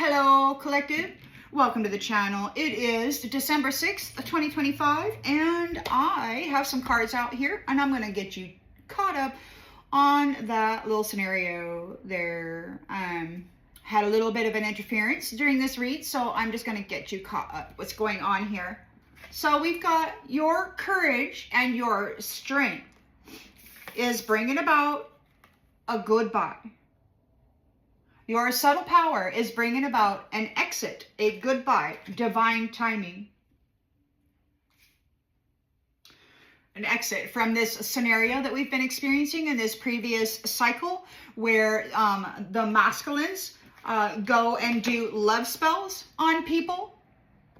Hello, collective. Welcome to the channel. It is December 6th, 2025, and I have some cards out here, and I'm going to get you caught up on that little scenario there. Had a little bit of an interference during this read, so I'm just going to get you caught up. What's going on here? So we've got your courage and your strength is bringing about a goodbye. Your subtle power is bringing about an exit, a goodbye, divine timing. An exit from this scenario that we've been experiencing in this previous cycle where the masculines go and do love spells on people.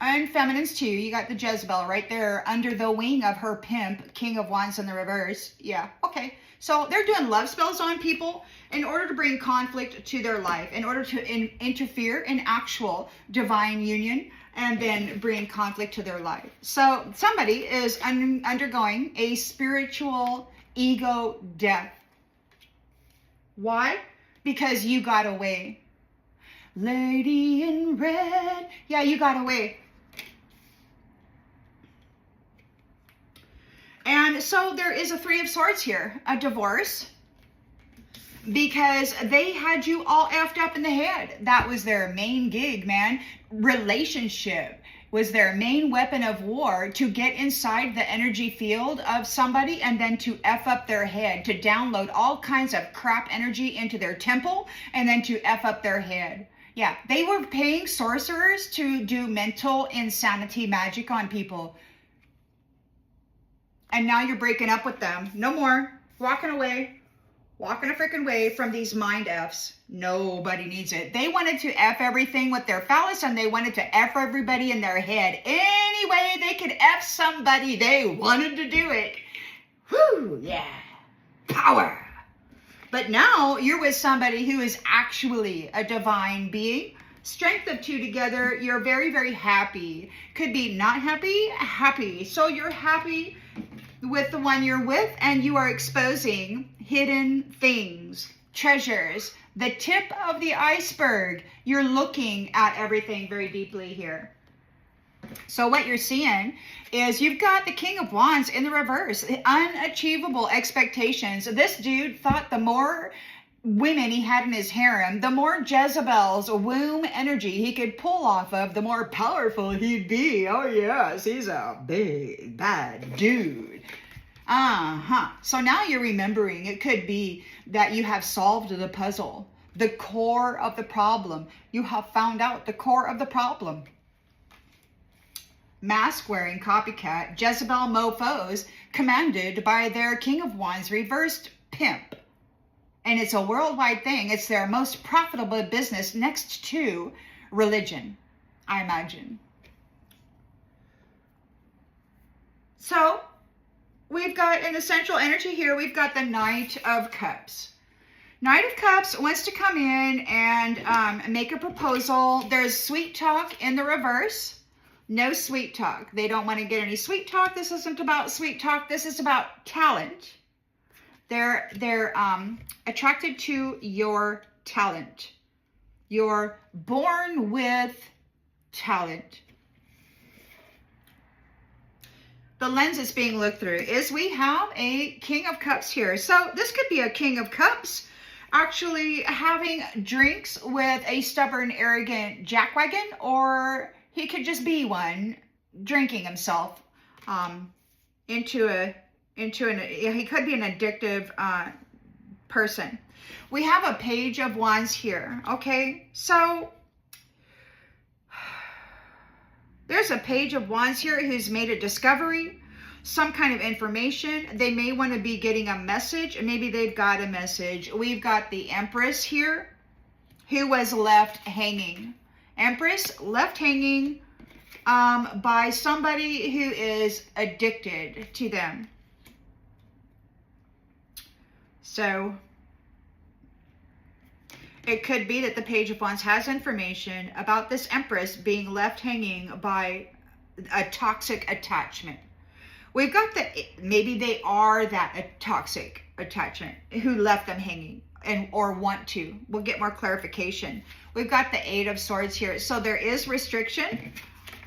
And feminines too. You got the Jezebel right there under the wing of her pimp, King of Wands in the reverse. Yeah, okay. So they're doing love spells on people in order to bring conflict to their life, in order to interfere in actual divine union and then bring conflict to their life. So somebody is undergoing a spiritual ego death. Why? Because you got away. Lady in red. Yeah, you got away. And so there is a Three of Swords here, a divorce, because they had you all effed up in the head. That was their main gig, man. Relationship was their main weapon of war, to get inside the energy field of somebody and then to F up their head, to download all kinds of crap energy into their temple and then to F up their head. Yeah, they were paying sorcerers to do mental insanity magic on people. And now you're breaking up with them. No more. Walking away. Walking a freaking way from these mind Fs. Nobody needs it. They wanted to F everything with their phallus, and they wanted to F everybody in their head. Any way they could F somebody, they wanted to do it. Whew, yeah. Power. But now you're with somebody who is actually a divine being. Strength of two together. You're very, very happy. Could be not happy, happy. So you're happy with the one you're with, and you are exposing hidden things, treasures, the tip of the iceberg. You're looking at everything very deeply here. So what you're seeing is you've got the King of Wands in the reverse, unachievable expectations. This dude thought the more women he had in his harem, the more Jezebel's womb energy he could pull off of, the more powerful he'd be. Oh yes, he's a big, bad dude. So now you're remembering. It could be that you have solved the puzzle, the core of the problem. You have found out the core of the problem. Mask-wearing copycat, Jezebel mofos, commanded by their King of Wands reversed pimp. And it's a worldwide thing. It's their most profitable business next to religion, I imagine. So we've got in the central energy here, we've got the Knight of Cups. Knight of Cups wants to come in and make a proposal. There's sweet talk in the reverse. No sweet talk. They don't want to get any sweet talk. This isn't about sweet talk. This is about talent. They're attracted to your talent. You're born with talent. The lens is being looked through is we have a King of Cups here. So this could be a King of Cups actually having drinks with a stubborn, arrogant jackwagon, or he could just be one drinking himself he could be an addictive person. We have a Page of Wands here. Okay, so there's a Page of Wands here who's made a discovery, some kind of information. They may want to be getting a message. Maybe they've got a message. We've got the Empress here who was left hanging. Empress left hanging by somebody who is addicted to them. So it could be that the Page of Wands has information about this Empress being left hanging by a toxic attachment. We've got maybe they are that a toxic attachment who left them hanging. and or want to. We'll get more clarification. We've got the Eight of Swords here. So there is restriction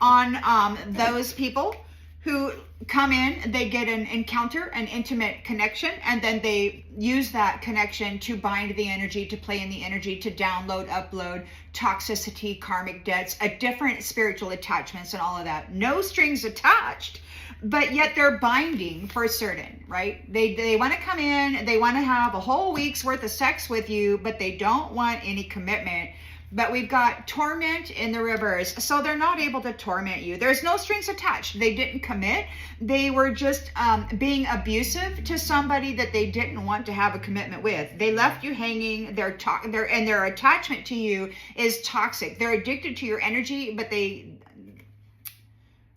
on those people who come in, they get an encounter, an intimate connection, and then they use that connection to bind the energy, to play in the energy, to download, upload, toxicity, karmic debts, a different spiritual attachments and all of that. No strings attached, but yet they're binding for certain, right? They want to come in, they want to have a whole week's worth of sex with you, but they don't want any commitment. But we've got torment in the reverse. So they're not able to torment you. There's no strings attached. They didn't commit. They were just being abusive to somebody that they didn't want to have a commitment with. They left you hanging. Their attachment to you is toxic. They're addicted to your energy, but they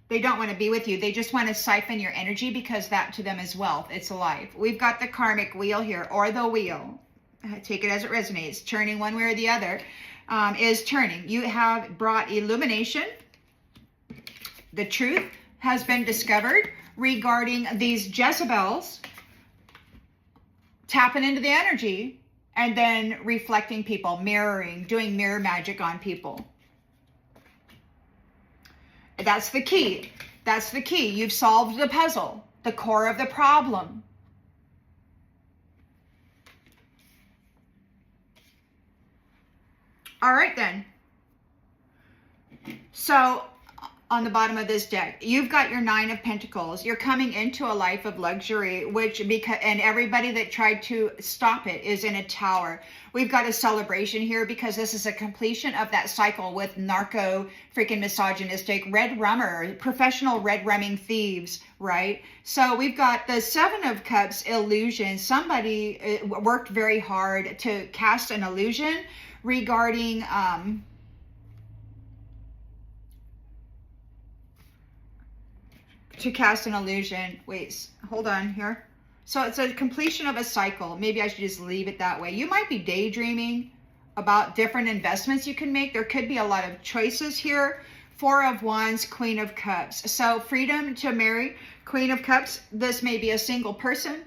don't want to be with you. They just want to siphon your energy because that to them is wealth. It's life. We've got the karmic wheel here, or the wheel. Take it as it resonates. Turning one way or the other. Is turning. You have brought illumination. The truth has been discovered regarding these Jezebels tapping into the energy and then reflecting people, mirroring, doing mirror magic on people. That's the key. That's the key. You've solved the puzzle, the core of the problem. All right, then. So on the bottom of this deck, you've got your Nine of Pentacles. You're coming into a life of luxury, and everybody that tried to stop it is in a tower. We've got a celebration here because this is a completion of that cycle with narco, freaking misogynistic red rummer, professional red rumming thieves, right? So we've got the Seven of Cups illusion. Somebody worked very hard to cast an illusion regarding to cast an illusion. Wait, hold on here. So it's a completion of a cycle. Maybe I should just leave it that way. You might be daydreaming about different investments you can make. There could be a lot of choices here. Four of Wands, Queen of Cups. So freedom to marry, Queen of Cups. This may be a single person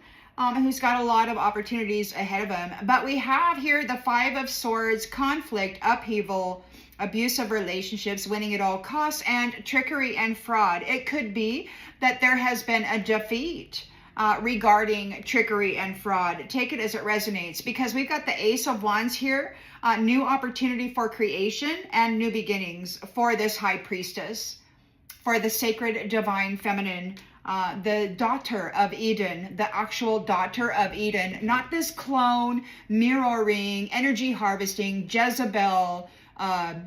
who's got a lot of opportunities ahead of him. But we have here the Five of Swords, conflict, upheaval, abusive relationships, winning at all costs, and trickery and fraud. It could be that there has been a defeat regarding trickery and fraud. Take it as it resonates, because we've got the Ace of Wands here, new opportunity for creation and new beginnings for this High Priestess, for the sacred divine feminine, the daughter of Eden, the actual daughter of Eden, not this clone, mirroring, energy harvesting, Jezebel, hoe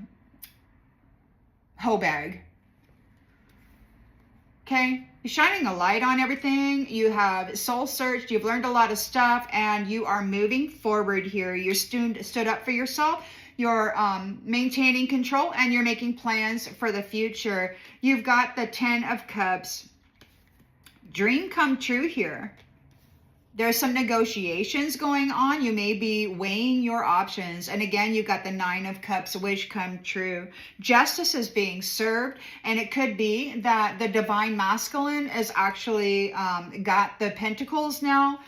bag. Okay, you're shining a light on everything. You have soul searched, you've learned a lot of stuff, and you are moving forward here. You're stood up for yourself. You're maintaining control, and you're making plans for the future. You've got the Ten of Cups. Dream come true here. There's some negotiations going on. You may be weighing your options. And again, you've got the Nine of Cups, wish come true. Justice is being served. And it could be that the divine masculine is actually got the pentacles now,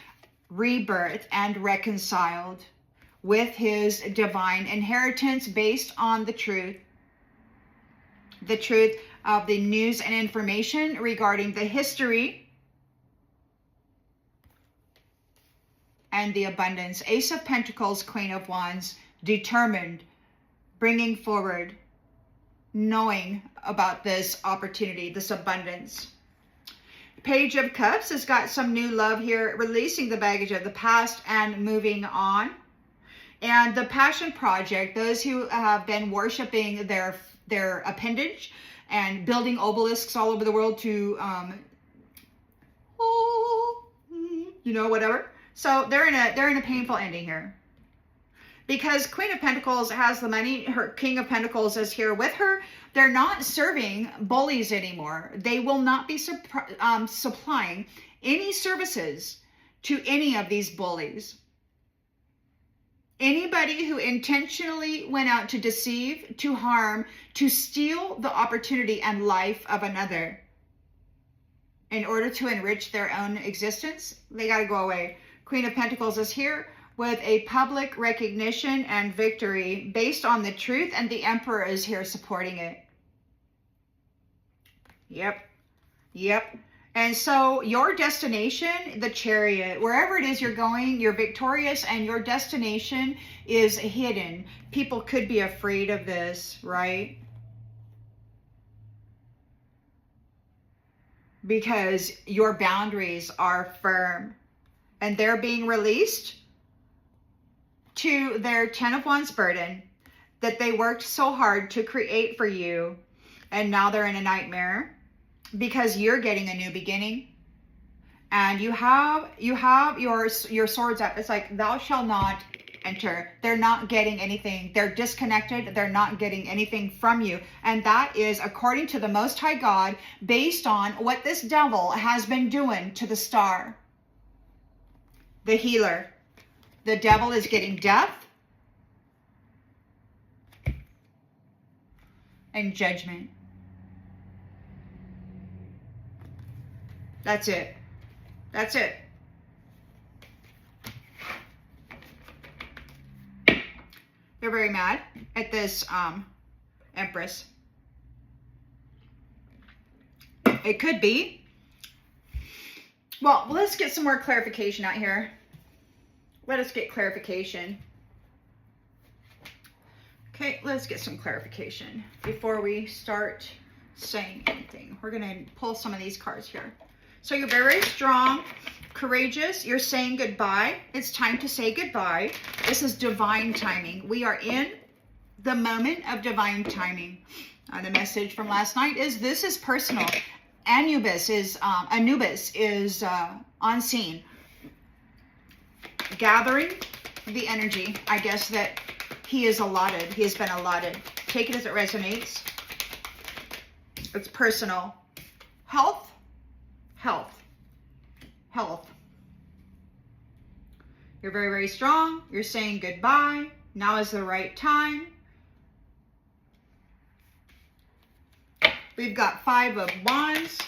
rebirth and reconciled with his divine inheritance based on the truth. The truth of the news and information regarding the history and the abundance. Ace of Pentacles, Queen of Wands, determined, bringing forward, knowing about this opportunity, this abundance. Page of Cups has got some new love here, releasing the baggage of the past and moving on. And the Passion Project, those who have been worshiping their appendage and building obelisks all over the world to, whatever. So they're in a painful ending here, because Queen of Pentacles has the money. Her King of Pentacles is here with her. They're not serving bullies anymore. They will not be supplying any services to any of these bullies. Anybody who intentionally went out to deceive, to harm, to steal the opportunity and life of another in order to enrich their own existence, they got to go away. Queen of Pentacles is here, with a public recognition and victory based on the truth, and the Emperor is here supporting it. Yep. Yep. And so your destination, the Chariot, wherever it is you're going, you're victorious, and your destination is hidden. People could be afraid of this, right? Because your boundaries are firm and they're being released to their 10 of Wands burden that they worked so hard to create for you. And now they're in a nightmare because you're getting a new beginning. And you have your swords up. It's like, thou shalt not enter. They're not getting anything. They're disconnected. They're not getting anything from you. And that is according to the Most High God, based on what this devil has been doing to the star. The healer. The devil is getting death and judgment. That's it. That's it. They're very mad at this Empress. It could be. Well, let's get some more clarification out here. Let us get clarification. Okay, let's get some clarification before we start saying anything. We're going to pull some of these cards here. So you're very strong, courageous. You're saying goodbye. It's time to say goodbye. This is divine timing. We are in the moment of divine timing. The message from last night is this is personal. Anubis is on scene, gathering the energy, I guess, that he is allotted. He has been allotted. Take it as it resonates. It's personal. Health. Health. Health. You're very, very strong. You're saying goodbye. Now is the right time. We've got 5 of Wands.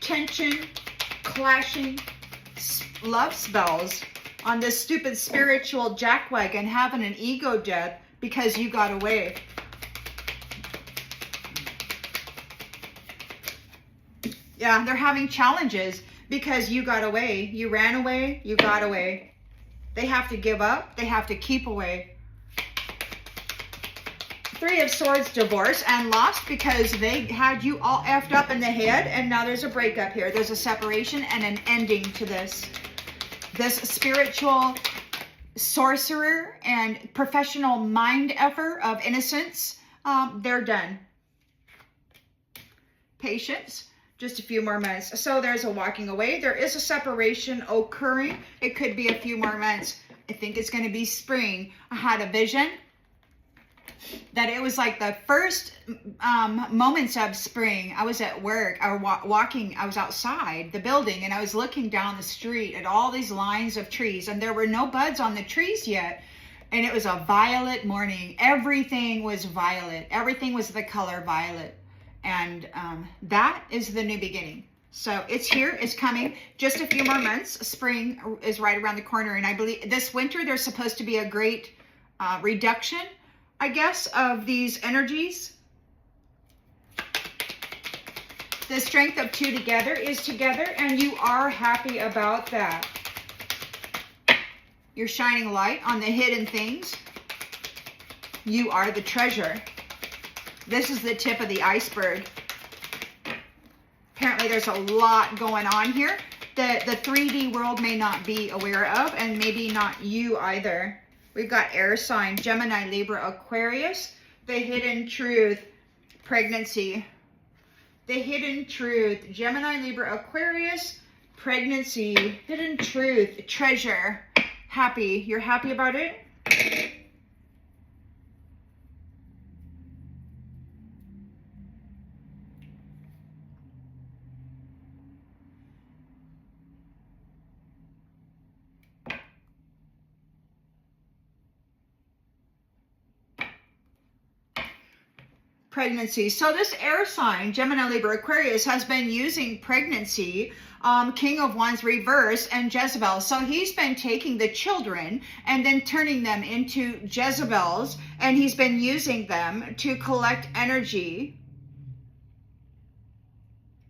Tension. Clashing. Love spells on this stupid spiritual jackwagon, having an ego death because you got away. Yeah, they're having challenges because you got away. You ran away, you got away. They have to give up. They have to keep away. 3 of Swords, divorce and lost because they had you all effed up in the head, and now there's a breakup here. There's a separation and an ending to this. This spiritual sorcerer and professional mind effer of innocence, they're done. Patience. Just a few more months. So there's a walking away. There is a separation occurring. It could be a few more months. I think it's going to be spring. I had a vision that it was like the first moments of spring. I was at work. I was walking. I was outside the building, and I was looking down the street at all these lines of trees, and there were no buds on the trees yet. And it was a violet morning. Everything was violet. Everything was the color violet. And that is the new beginning. So it's here, it's coming. Just a few more months. Spring is right around the corner. And I believe this winter, there's supposed to be a great reduction, I guess, of these energies. The strength of 2 together is together, and you are happy about that. You're shining light on the hidden things. You are the treasure. This is the tip of the iceberg. Apparently there's a lot going on here that the 3D world may not be aware of, and maybe not you either. We've got air sign, Gemini, Libra, Aquarius. The hidden truth, pregnancy. The hidden truth, Gemini, Libra, Aquarius, pregnancy. Hidden truth, treasure. Happy. You're happy about it? pregnancy. So this air sign, Gemini, Libra, Aquarius, has been using pregnancy, King of Wands reverse, and Jezebel. So he's been taking the children and then turning them into Jezebels, and he's been using them to collect energy.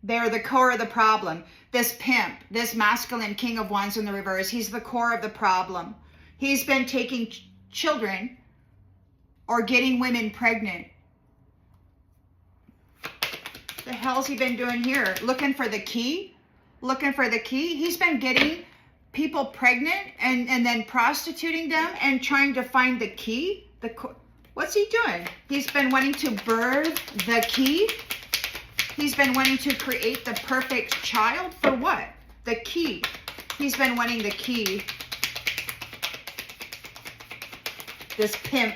They're the core of the problem. This pimp, this masculine King of Wands in the reverse, he's the core of the problem. He's been taking children or getting women pregnant. The hell's he been doing here? Looking for the key? Looking for the key? He's been getting people pregnant and then prostituting them and trying to find the key. What's he doing? He's been wanting to birth the key. He's been wanting to create the perfect child. For what? The key. He's been wanting the key. This pimp.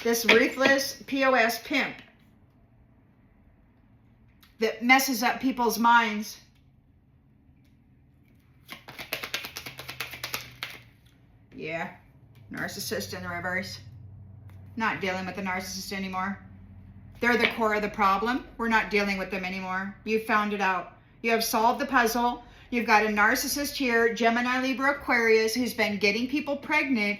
This ruthless POS pimp that messes up people's minds. Yeah. Narcissist in the reverse. Not dealing with the narcissist anymore. They're the core of the problem. We're not dealing with them anymore. You found it out. You have solved the puzzle. You've got a narcissist here, Gemini, Libra, Aquarius, who's been getting people pregnant,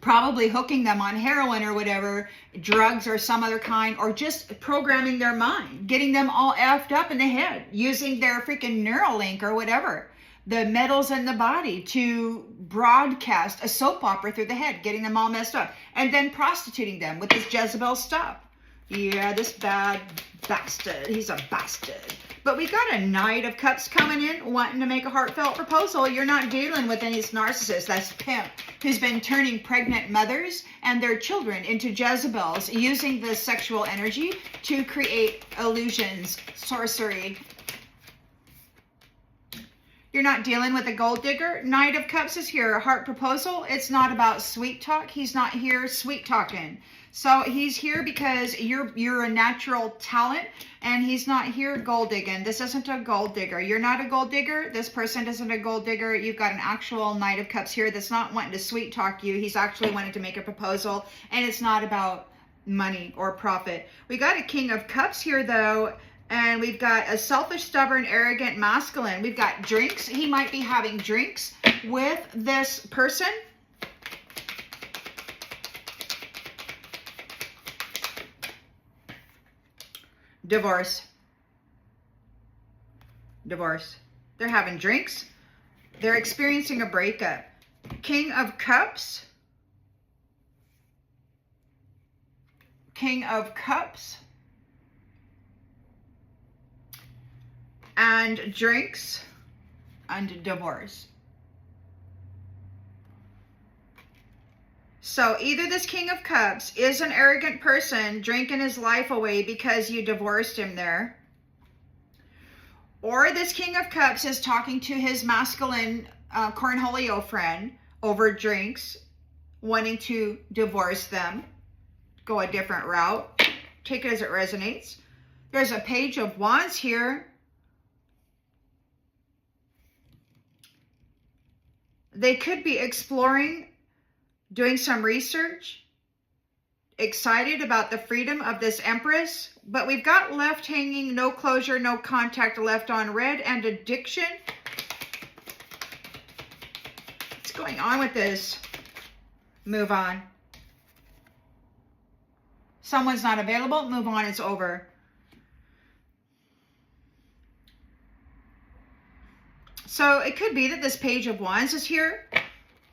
probably hooking them on heroin or whatever, drugs or some other kind, or just programming their mind, getting them all effed up in the head, using their freaking Neuralink or whatever, the metals in the body to broadcast a soap opera through the head, getting them all messed up, and then prostituting them with this Jezebel stuff. Yeah, this bad bastard. He's a bastard. But we got a Knight of Cups coming in, wanting to make a heartfelt proposal. You're not dealing with any narcissist. That's pimp, who's been turning pregnant mothers and their children into Jezebels, using the sexual energy to create illusions, sorcery. You're not dealing with a gold digger. Knight of Cups is here. A heart proposal. It's not about sweet talk. He's not here sweet talking. So he's here because you're a natural talent, and he's not here gold digging. This isn't a gold digger. You're not a gold digger. This person isn't a gold digger. You've got an actual Knight of Cups here that's not wanting to sweet talk you. He's actually wanting to make a proposal, and it's not about money or profit. We got a King of Cups here though, and we've got a selfish, stubborn, arrogant, masculine. We've got drinks. He might be having drinks with this person. Divorce. Divorce. They're having drinks. They're experiencing a breakup. King of Cups. King of Cups. And drinks and divorce. So either this King of Cups is an arrogant person drinking his life away because you divorced him there, or this King of Cups is talking to his masculine Cornholio friend over drinks, wanting to divorce them, go a different route. Take it as it resonates. There's a Page of Wands here. They could be exploring, doing some research, excited about the freedom of this Empress, but we've got left hanging, no closure, no contact, left on red, and addiction. What's going on with this? Move on. Someone's not available, move on, it's over. So it could be that this Page of Wands is here,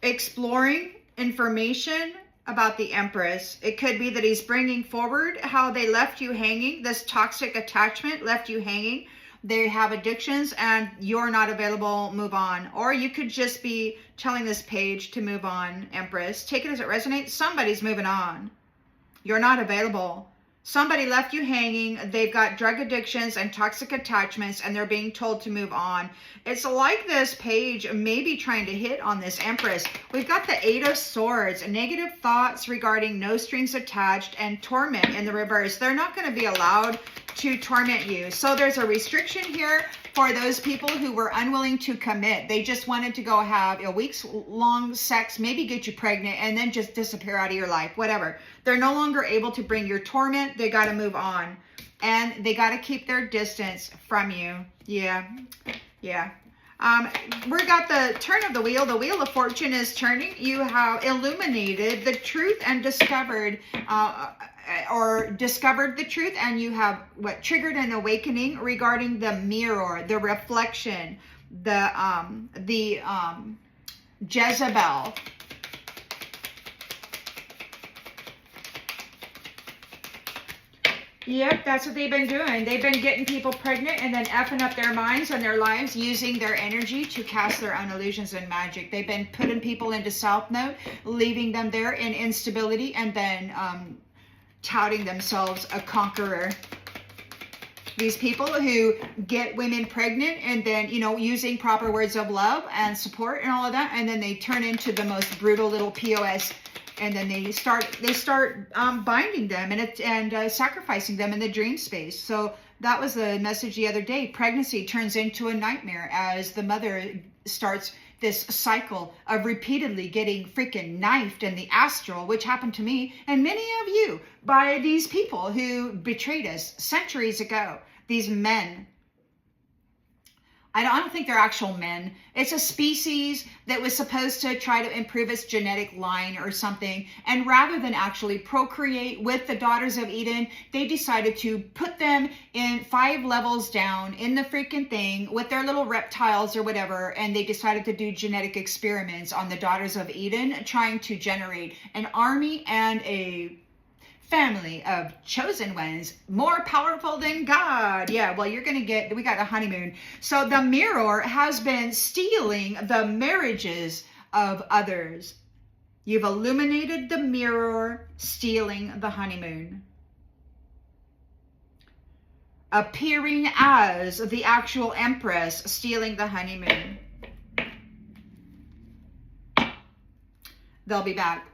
exploring information about the Empress. It could be that he's bringing forward how they left you hanging. This toxic attachment left you hanging. They have addictions and you're not available, move on. Or you could just be telling this page to move on, Empress. Take it as it resonates. Somebody's moving on. You're not available. Somebody left you hanging. They've got drug addictions and toxic attachments, and they're being told to move on. It's like this page may be trying to hit on this Empress. We've got the Eight of Swords, negative thoughts regarding no strings attached, and torment in the reverse. They're not going to be allowed to torment you. So there's a restriction here for those people who were unwilling to commit. They just wanted to go have a week's long sex, maybe get you pregnant, and then just disappear out of your life, whatever. They're no longer able to bring your torment. They got to move on. And they got to keep their distance from you. Yeah. Yeah. We got the turn of the wheel. The wheel of fortune is turning. You have illuminated the truth and discovered the truth, and you have triggered an awakening regarding the mirror, the reflection, the Jezebel. Yep, that's what they've been doing. They've been getting people pregnant and then effing up their minds and their lives, using their energy to cast their own illusions and magic. They've been putting people into South Node, leaving them there in instability, and then touting themselves a conqueror. These people who get women pregnant and then, you know, using proper words of love and support and all of that, and then they turn into the most brutal little POS. And then they start binding them and sacrificing them in the dream space. So that was the message the other day. Pregnancy turns into a nightmare as the mother starts this cycle of repeatedly getting freaking knifed in the astral, which happened to me and many of you by these people who betrayed us centuries ago. These men. I don't think they're actual men. It's a species that was supposed to try to improve its genetic line or something. And rather than actually procreate with the daughters of Eden, they decided to put them in 5 levels down in the freaking thing with their little reptiles or whatever. And they decided to do genetic experiments on the daughters of Eden, trying to generate an army and a family of chosen ones, more powerful than God. Yeah, well, you're going to get, we got a honeymoon. So the mirror has been stealing the marriages of others. You've illuminated the mirror, stealing the honeymoon. Appearing as the actual empress, stealing the honeymoon. They'll be back.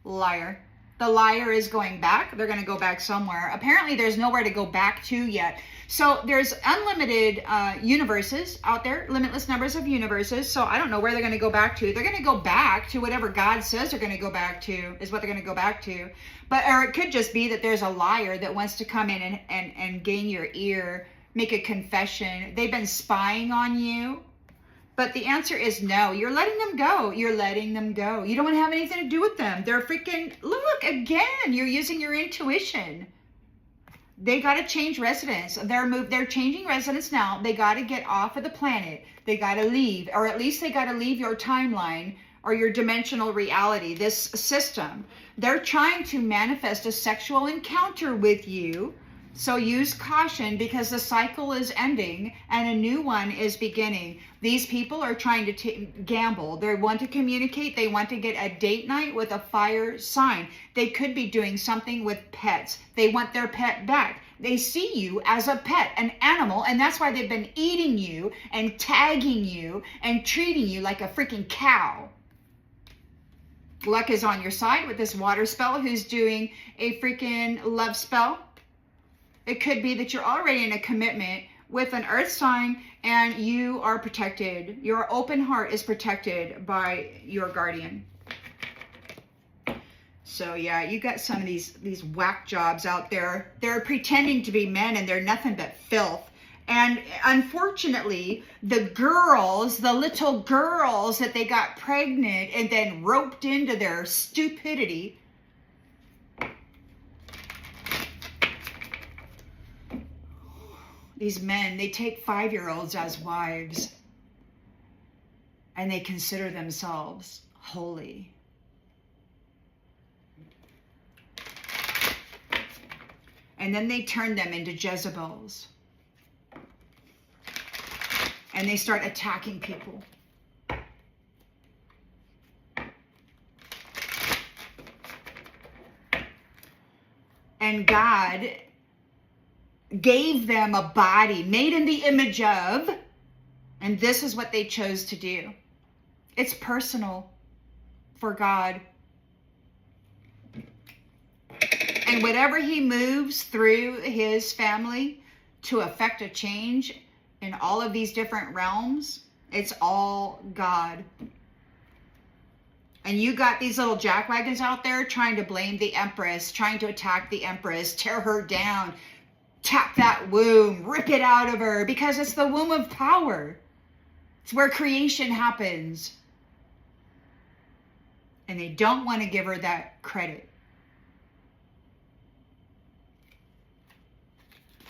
Liar. The liar is going back. They're going to go back somewhere. Apparently, there's nowhere to go back to yet. So there's unlimited universes out there, limitless numbers of universes. So I don't know where they're going to go back to. They're going to go back to whatever God says they're going to go back to, is what they're going to go back to. Or it could just be that there's a liar that wants to come in and gain your ear, make a confession. They've been spying on you. But the answer is no. You're letting them go. You're letting them go. You don't want to have anything to do with them. They're freaking, look, again, you're using your intuition. They got to change residence. They're changing residence now. They got to get off of the planet. They got to leave, or at least they got to leave your timeline or your dimensional reality, this system. They're trying to manifest a sexual encounter with you. So use caution, because the cycle is ending and a new one is beginning. These people are trying to gamble. They want to communicate. They want to get a date night with a fire sign. They could be doing something with pets. They want their pet back. They see you as a pet, an animal, and that's why they've been eating you and tagging you and treating you like a freaking cow. Luck is on your side with this water spell who's doing a freaking love spell. It could be that you're already in a commitment with an earth sign and you are protected. Your open heart is protected by your guardian. So yeah, you got some of these whack jobs out there. They're pretending to be men and they're nothing but filth. And unfortunately, the girls, the little girls that they got pregnant and then roped into their stupidity, these men, they take 5-year-olds as wives and they consider themselves holy. And then they turn them into Jezebels. And they start attacking people. And God gave them a body made in the image of, and this is what they chose to do. It's personal for God. And whatever he moves through his family, to affect a change in all of these different realms, it's all God. And you got these little jackwagons out there trying to blame the Empress, trying to attack the Empress, tear her down, tap that womb, rip it out of her, because it's the womb of power. It's where creation happens. And they don't want to give her that credit.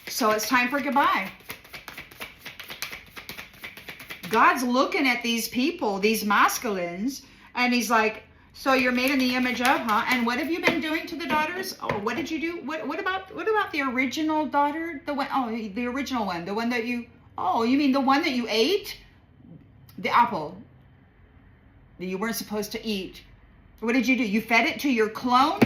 So it's time for goodbye. God's looking at these people, these masculines, and he's like, so you're made in the image of, huh? And what have you been doing to the daughters? Oh, what did you do? What about the original daughter? The one, oh, the original one, the one that you, oh, you mean the one that you ate? The apple that you weren't supposed to eat. What did you do? You fed it to your clone?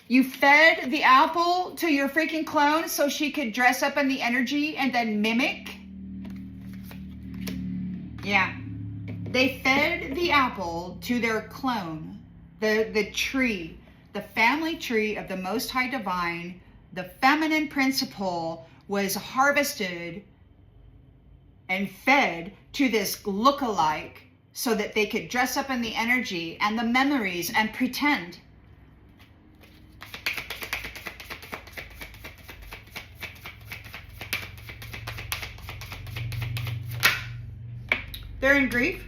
You fed the apple to your freaking clone so she could dress up in the energy and then mimic? Yeah. They fed the apple to their clone, the tree, the family tree of the Most High Divine. The feminine principle was harvested and fed to this look-alike so that they could dress up in the energy and the memories and pretend. They're in grief.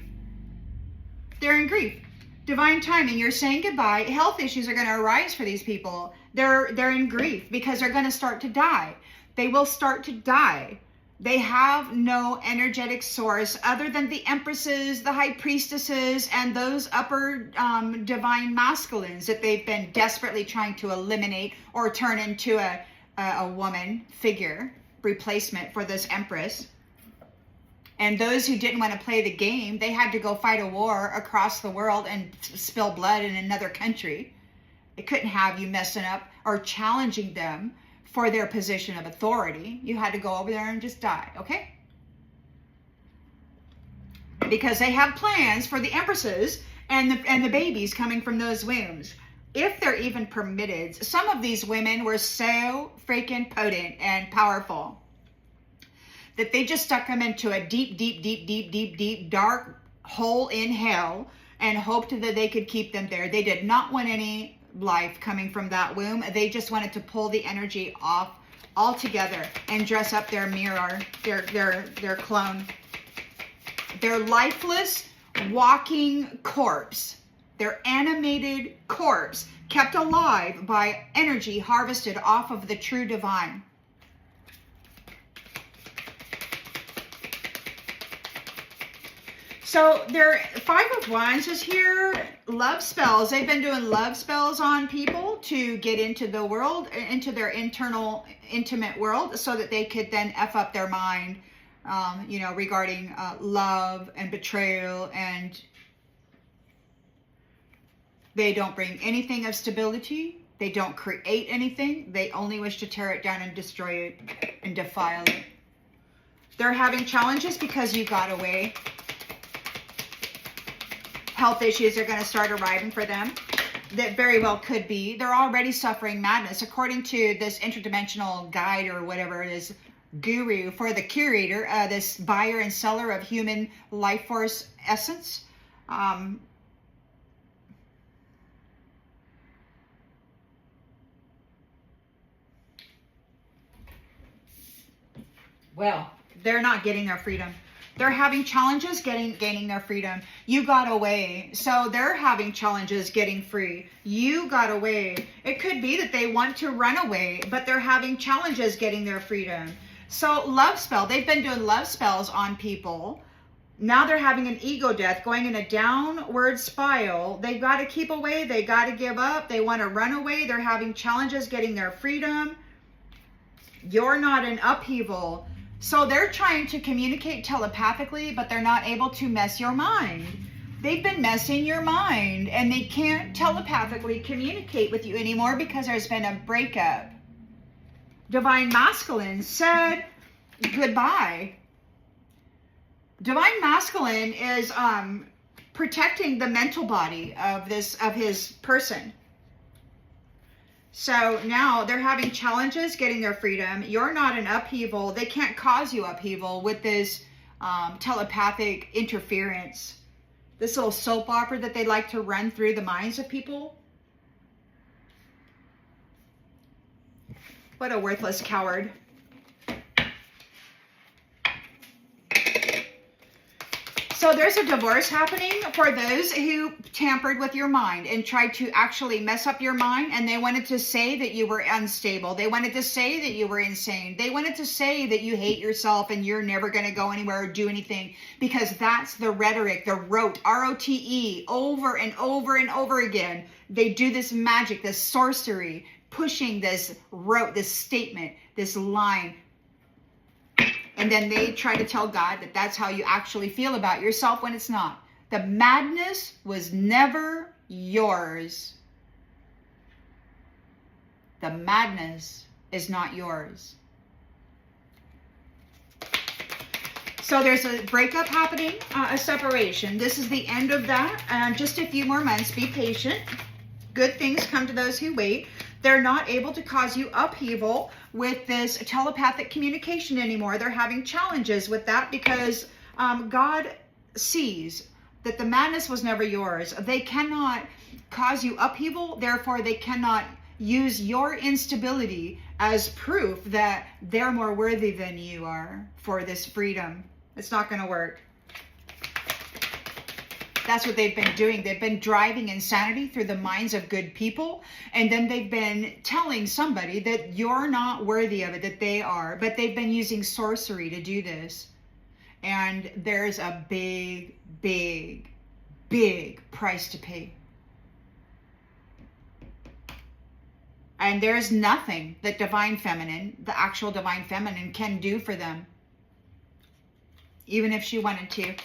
They're in grief. Divine timing. You're saying goodbye. Health issues are going to arise for these people. They're in grief because they're going to start to die. They will start to die. They have no energetic source other than the empresses, the high priestesses, and those upper divine masculines that they've been desperately trying to eliminate or turn into a woman figure replacement for this empress. And those who didn't want to play the game, they had to go fight a war across the world and spill blood in another country. They couldn't have you messing up or challenging them for their position of authority. You had to go over there and just die, okay? Because they have plans for the empresses and the babies coming from those wombs. If they're even permitted. Some of these women were so freaking potent and powerful that they just stuck them into a deep, dark hole in hell and hoped that they could keep them there. They did not want any life coming from that womb. They just wanted to pull the energy off altogether and dress up their mirror, their clone. Their lifeless, walking corpse, their animated corpse, kept alive by energy harvested off of the true divine. So their Five of Wands is here. Love spells. They've been doing love spells on people to get into the world, into their internal, intimate world, so that they could then F up their mind, regarding love and betrayal. And they don't bring anything of stability. They don't create anything. They only wish to tear it down and destroy it and defile it. They're having challenges because you got away. Health issues are going to start arriving for them. That very well could be. They're already suffering madness. According to this interdimensional guide or whatever it is, guru for the curator, this buyer and seller of human life force essence. Well, they're not getting their freedom. They're having challenges gaining their freedom. You got away. So they're having challenges getting free. You got away. It could be that they want to run away, but they're having challenges getting their freedom. So love spell. They've been doing love spells on people. Now they're having an ego death, going in a downward spiral. They got to keep away. They got to give up. They want to run away. They're having challenges getting their freedom. You're not in upheaval. So they're trying to communicate telepathically, but they're not able to mess your mind. They've been messing your mind, and they can't telepathically communicate with you anymore because there's been a breakup. Divine Masculine said goodbye. Divine Masculine is protecting the mental body of his person. So now they're having challenges getting their freedom. You're not an upheaval. They can't cause you upheaval with this telepathic interference. This little soap opera that they like to run through the minds of people. What a worthless coward. So there's a divorce happening for those who tampered with your mind and tried to actually mess up your mind, and they wanted to say that you were unstable. They wanted to say that you were insane. They wanted to say that you hate yourself and you're never going to go anywhere or do anything, because that's the rhetoric, the rote, R-O-T-E, over and over and over again. They do this magic, this sorcery, pushing this rote, this statement, this line. And then they try to tell God that that's how you actually feel about yourself when it's not. The madness was never yours. The madness is not yours. So there's a breakup happening, a separation. This is the end of that. And just a few more months. Be patient. Good things come to those who wait. They're not able to cause you upheaval with this telepathic communication anymore. They're having challenges with that because God sees that the madness was never yours. They cannot cause you upheaval. Therefore, they cannot use your instability as proof that they're more worthy than you are for this freedom. It's not going to work. That's what they've been doing. They've been driving insanity through the minds of good people. And then they've been telling somebody that you're not worthy of it, that they are. But they've been using sorcery to do this. And there's a big, big, big price to pay. And there's nothing that Divine Feminine, the actual Divine Feminine, can do for them. Even if she wanted to.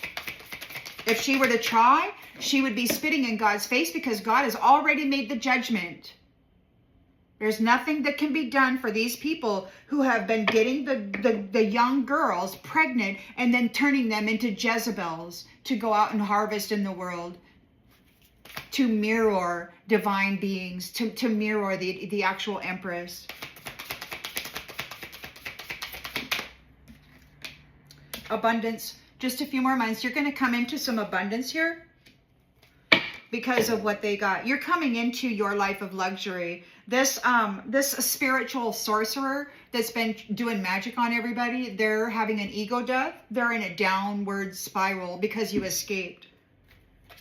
If she were to try, she would be spitting in God's face because God has already made the judgment. There's nothing that can be done for these people who have been getting the young girls pregnant and then turning them into Jezebels to go out and harvest in the world, to mirror divine beings, to mirror the actual empress. Abundance. Just a few more months. You're going to come into some abundance here because of what they got. You're coming into your life of luxury. This spiritual sorcerer that's been doing magic on everybody, they're having an ego death. They're in a downward spiral because you escaped.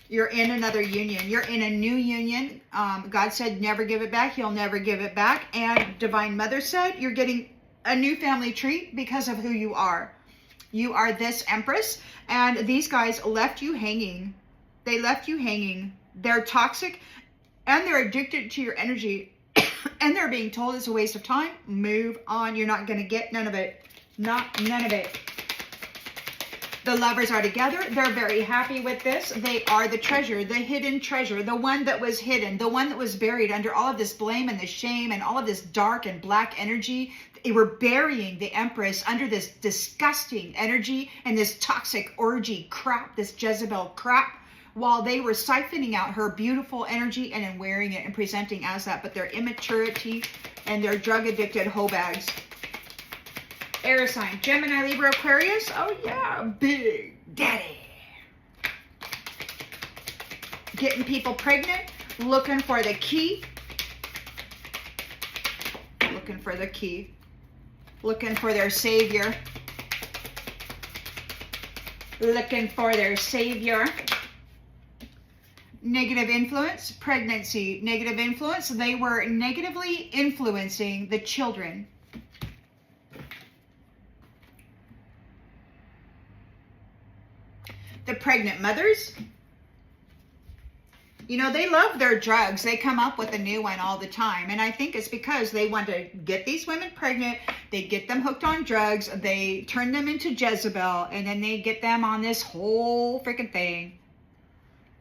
You're in another union. You're in a new union. God said never give it back. He'll never give it back. And Divine Mother said you're getting a new family tree because of who you are. You are this empress, and these guys left you hanging. They left you hanging. They're toxic, and they're addicted to your energy, and they're being told it's a waste of time. Move on. You're not going to get none of it. None of it. The lovers are together. They're very happy with this. They are the treasure, the hidden treasure, the one that was hidden, the one that was buried under all of this blame and the shame and all of this dark and black energy. They were burying the empress under this disgusting energy and this toxic orgy crap, this Jezebel crap, while they were siphoning out her beautiful energy and then wearing it and presenting as that. But their immaturity and their drug-addicted hoe bags. Air sign, Gemini, Libra, Aquarius. Oh yeah, Big Daddy. Getting people pregnant, looking for the key. Looking for the key. Looking for their savior. Looking for their savior. Negative influence, pregnancy. Negative influence, they were negatively influencing the children. The pregnant mothers, you know, they love their drugs. They come up with a new one all the time. And I think it's because they want to get these women pregnant. They get them hooked on drugs. They turn them into Jezebel. And then they get them on this whole freaking thing.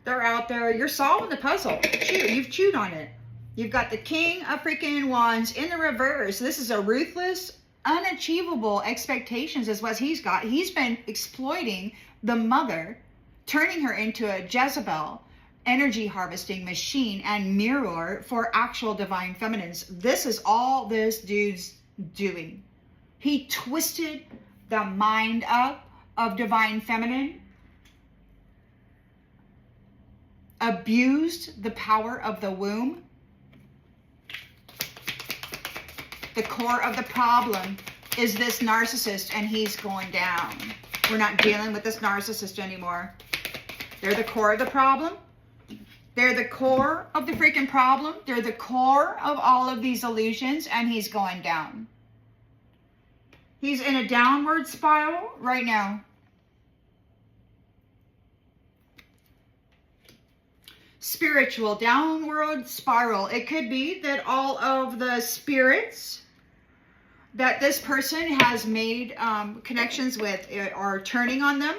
They're out there. You're solving the puzzle. You've chewed on it. You've got the King of freaking Wands in the reverse. This is a ruthless, unachievable expectations is what he's got. He's been exploiting the mother, turning her into a Jezebel, energy harvesting machine and mirror for actual divine feminines. This is all this dude's doing. He twisted the mind up of divine feminine, abused the power of the womb. The core of the problem is this narcissist, and he's going down. We're not dealing with this narcissist anymore. They're the core of the problem. They're the core of the freaking problem. They're the core of all of these illusions, and he's going down. He's in a downward spiral right now. Spiritual downward spiral. It could be that all of the spirits that this person has made connections with are turning on them.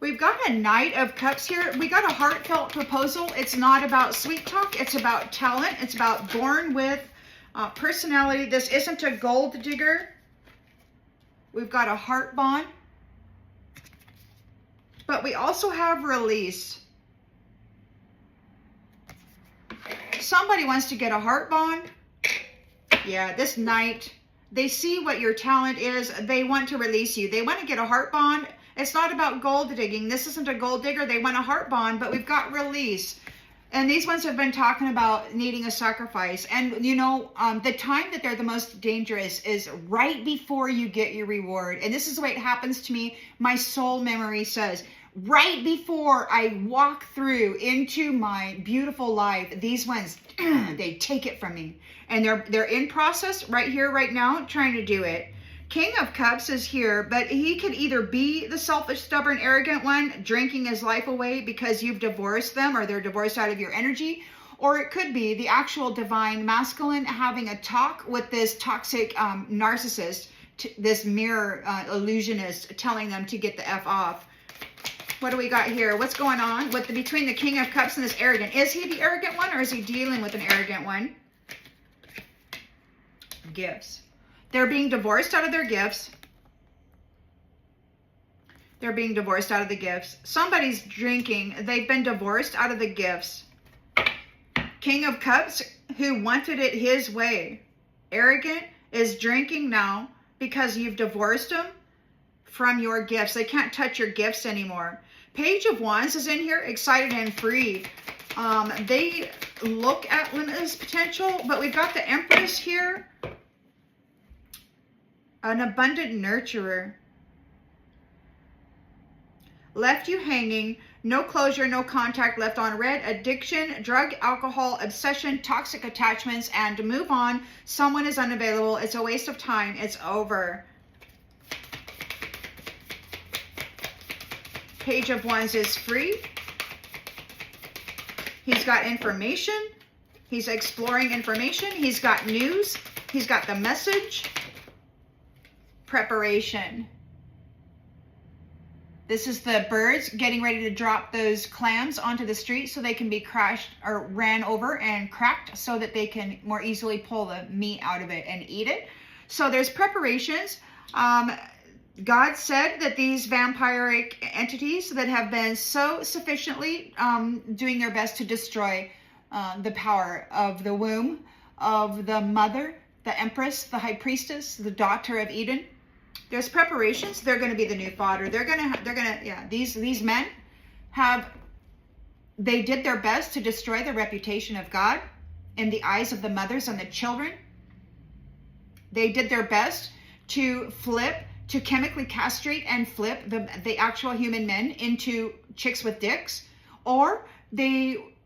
We've got a Knight of Cups here. We got a heartfelt proposal. It's not about sweet talk. It's about talent. It's about born with personality. This isn't a gold digger. We've got a heart bond. But we also have release. Somebody wants to get a heart bond. Yeah, this Knight, they see what your talent is. They want to release you. They want to get a heart bond. It's not about gold digging. This isn't a gold digger. They want a heart bond, but we've got release. And these ones have been talking about needing a sacrifice. And, you know, the time that they're the most dangerous is right before you get your reward. And this is the way it happens to me. My soul memory says, right before I walk through into my beautiful life, these ones, they take it from me. And they're in process right here, right now, trying to do it. King of Cups is here, but he could either be the selfish, stubborn, arrogant one, drinking his life away because you've divorced them or they're divorced out of your energy, or it could be the actual divine masculine having a talk with this toxic narcissist, this mirror illusionist, telling them to get the F off. What do we got here? What's going on with between the King of Cups and this arrogant? Is he the arrogant one, or is he dealing with an arrogant one? Gifts. They're being divorced out of their gifts. They're being divorced out of the gifts. Somebody's drinking. They've been divorced out of the gifts. King of Cups, who wanted it his way. Arrogant is drinking now because you've divorced them from your gifts. They can't touch your gifts anymore. Page of Wands is in here, excited and free. They look at limitless potential, but we've got the Empress here. An abundant nurturer. Left you hanging. No closure, no contact, left on red. Addiction, drug, alcohol, obsession, toxic attachments, and move on. Someone is unavailable. It's a waste of time. It's over. Page of Wands is free. He's got information. He's exploring information. He's got news. He's got the message. Preparation. This is the birds getting ready to drop those clams onto the street so they can be crashed or ran over and cracked so that they can more easily pull the meat out of it and eat it. So there's preparations. God said that these vampiric entities that have been so sufficiently doing their best to destroy the power of the womb, of the mother, the empress, the high priestess, the daughter of Eden. There's preparations. They're going to be the new fodder. Yeah, these men they did their best to destroy the reputation of God in the eyes of the mothers and the children. They did their best to chemically castrate and flip the actual human men into chicks with dicks, or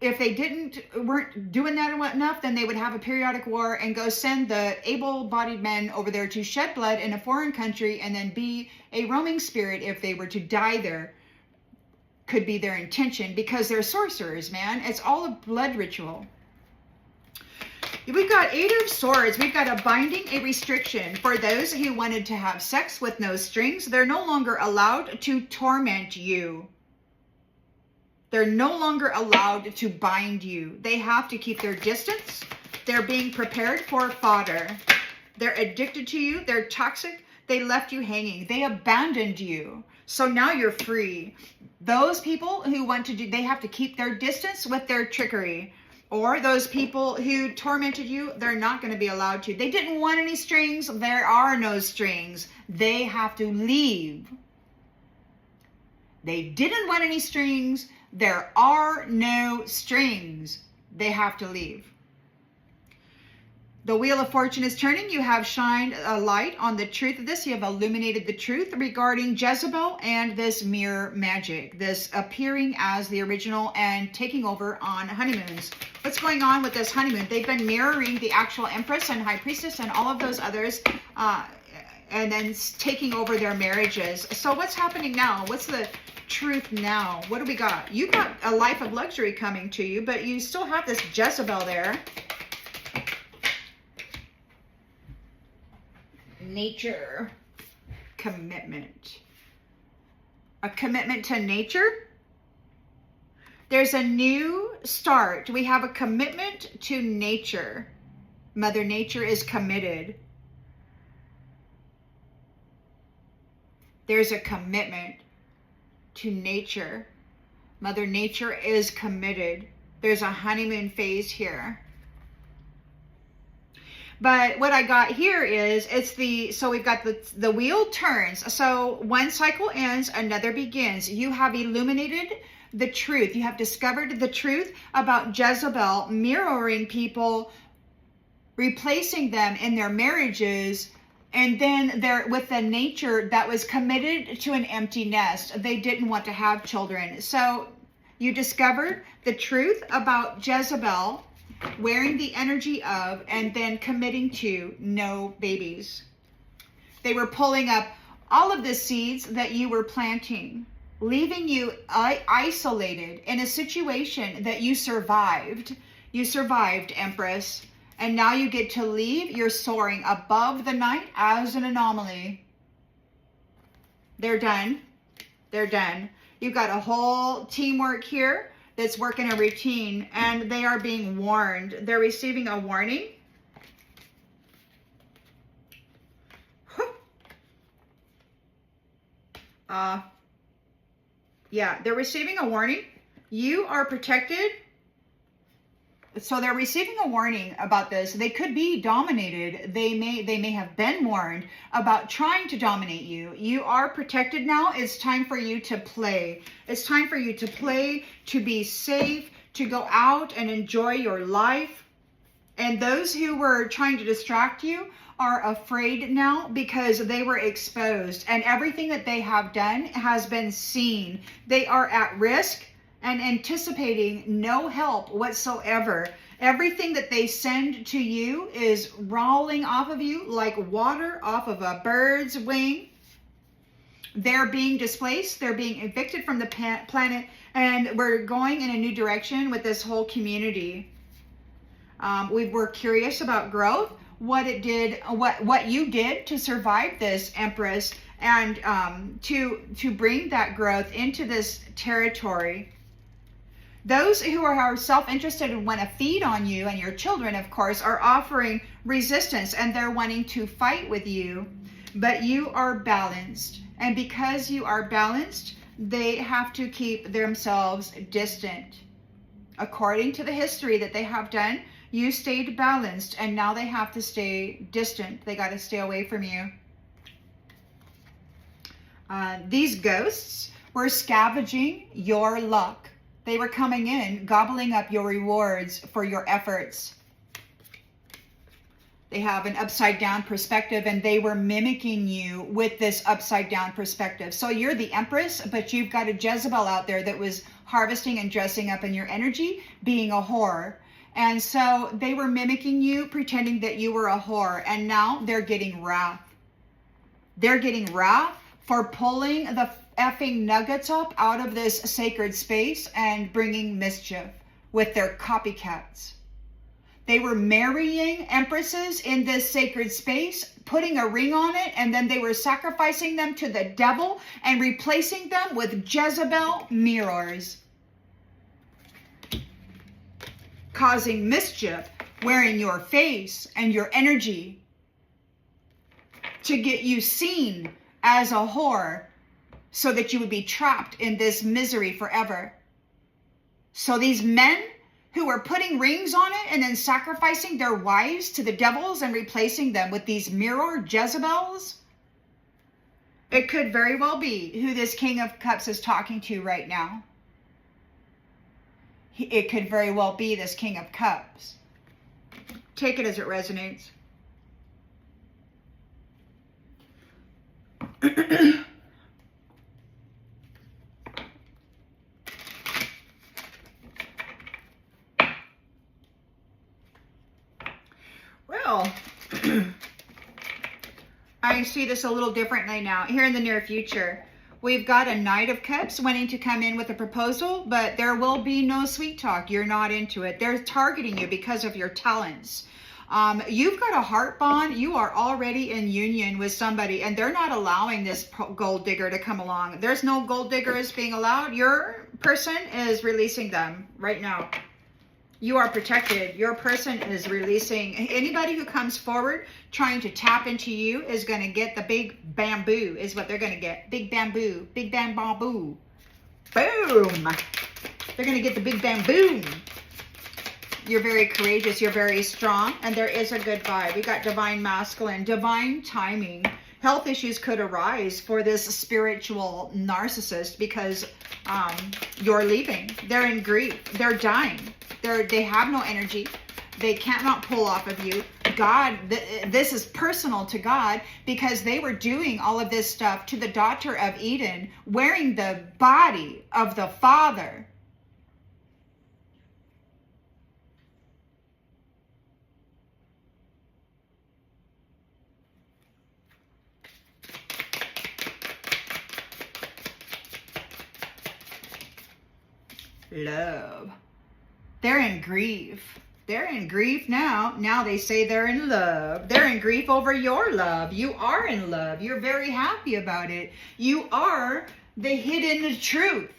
if they weren't doing that enough, then they would have a periodic war and go send the able-bodied men over there to shed blood in a foreign country and then be a roaming spirit if they were to die there. Could be their intention, because they're sorcerers, man. It's all a blood ritual. We've got Eight of Swords. We've got a binding, a restriction. For those who wanted to have sex with no strings, they're no longer allowed to torment you. They're no longer allowed to bind you. They have to keep their distance. They're being prepared for fodder. They're addicted to you. They're toxic. They left you hanging. They abandoned you. So now you're free. Those people who want to do, they have to keep their distance with their trickery. Or those people who tormented you, they're not going to be allowed to. They didn't want any strings. There are no strings. They have to leave. They didn't want any strings. There are no strings. They have to leave. The wheel of fortune is turning. You have shined a light on the truth of this. You have illuminated the truth regarding Jezebel and this mirror magic, this appearing as the original and taking over on honeymoons. What's going on with this honeymoon? They've been mirroring the actual empress and high priestess and all of those others, and then taking over their marriages. So what's happening now? What's the truth now? What do we got? You got a life of luxury coming to you, but you still have this Jezebel there. Nature, commitment, a commitment to nature. There's a new start. We have a commitment to nature. Mother Nature is committed. There's a commitment to nature. Mother Nature is committed. There's a honeymoon phase here. But what I got here is, so we've got the wheel turns. So one cycle ends, another begins. You have illuminated the truth. You have discovered the truth about Jezebel mirroring people, replacing them in their marriages, and then they're with a nature that was committed to an empty nest. They didn't want to have children. So you discovered the truth about Jezebel, wearing the energy of, and then committing to no babies. They were pulling up all of the seeds that you were planting, leaving you isolated in a situation that you survived. You survived, Empress, and now you get to leave. You're soaring above the night as an anomaly. They're done. They're done. You've got a whole teamwork here that's working a routine, and they are being warned. They're receiving a warning. Yeah, they're receiving a warning. You are protected. So they're receiving a warning about this. They could be dominated. They may have been warned about trying to dominate you. You are protected now. It's time for you to play. It's time for you to play, to be safe, to go out and enjoy your life. And those who were trying to distract you are afraid now because they were exposed, and everything that they have done has been seen. They are at risk and anticipating no help whatsoever. Everything that they send to you is rolling off of you like water off of a bird's wing. They're being displaced. They're being evicted from the planet, and we're going in a new direction with this whole community. We were curious about growth, what it did, what you did to survive this, Empress, and to bring that growth into this territory. Those who are self-interested and want to feed on you and your children, of course, are offering resistance, and they're wanting to fight with you, but you are balanced. And because you are balanced, they have to keep themselves distant. According to the history that they have done, you stayed balanced, and now they have to stay distant. They got to stay away from you. These ghosts were scavenging your luck. They were coming in, gobbling up your rewards for your efforts. They have an upside down perspective, and they were mimicking you with this upside down perspective. So you're the Empress, but you've got a Jezebel out there that was harvesting and dressing up in your energy, being a whore. And so they were mimicking you, pretending that you were a whore. And now they're getting wrath. They're getting wrath for pulling the effing nuggets up out of this sacred space and bringing mischief with their copycats. They were marrying empresses in this sacred space, putting a ring on it, and then they were sacrificing them to the devil and replacing them with Jezebel mirrors, causing mischief, wearing your face and your energy to get you seen as a whore, so that you would be trapped in this misery forever. So these men who are putting rings on it and then sacrificing their wives to the devils and replacing them with these mirror Jezebels, it could very well be who this King of Cups is talking to right now. It could very well be this King of Cups. Take it as it resonates. Well, I see this a little differently now. Here in the near future, we've got a Knight of Cups wanting to come in with a proposal, but there will be no sweet talk. You're not into it. They're targeting you because of your talents. You've got a heart bond. You are already in union with somebody, and they're not allowing this gold digger to come along. There's no gold diggers being allowed. Your person is releasing them right now. You are protected. Your person is releasing. Anybody who comes forward trying to tap into you is going to get the big bamboo, is what they're going to get. Big bamboo. Big bamboo. Boom. They're going to get the big bamboo. You're very courageous. You're very strong. And there is a good vibe. We got divine masculine, divine timing. Health issues could arise for this spiritual narcissist because you're leaving. They're in grief. They're dying. They have no energy. They cannot pull off of you. God, this is personal to God because they were doing all of this stuff to the daughter of Eden, wearing the body of the Father. Love. They're in grief. They're in grief now. Now they say they're in love. They're in grief over your love. You are in love. You're very happy about it. You are the hidden truth.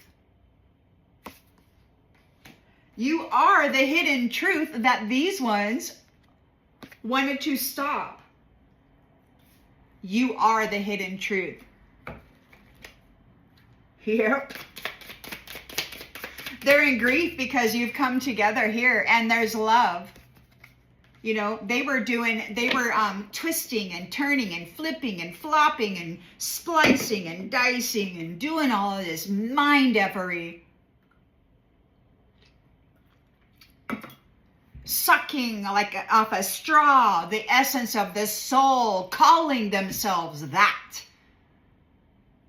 You are the hidden truth that these ones wanted to stop. You are the hidden truth. Yep. They're in grief because you've come together here and there's love. You know, they were twisting and turning and flipping and flopping and splicing and dicing and doing all of this mind effery. Sucking like off a straw, the essence of the soul, calling themselves that.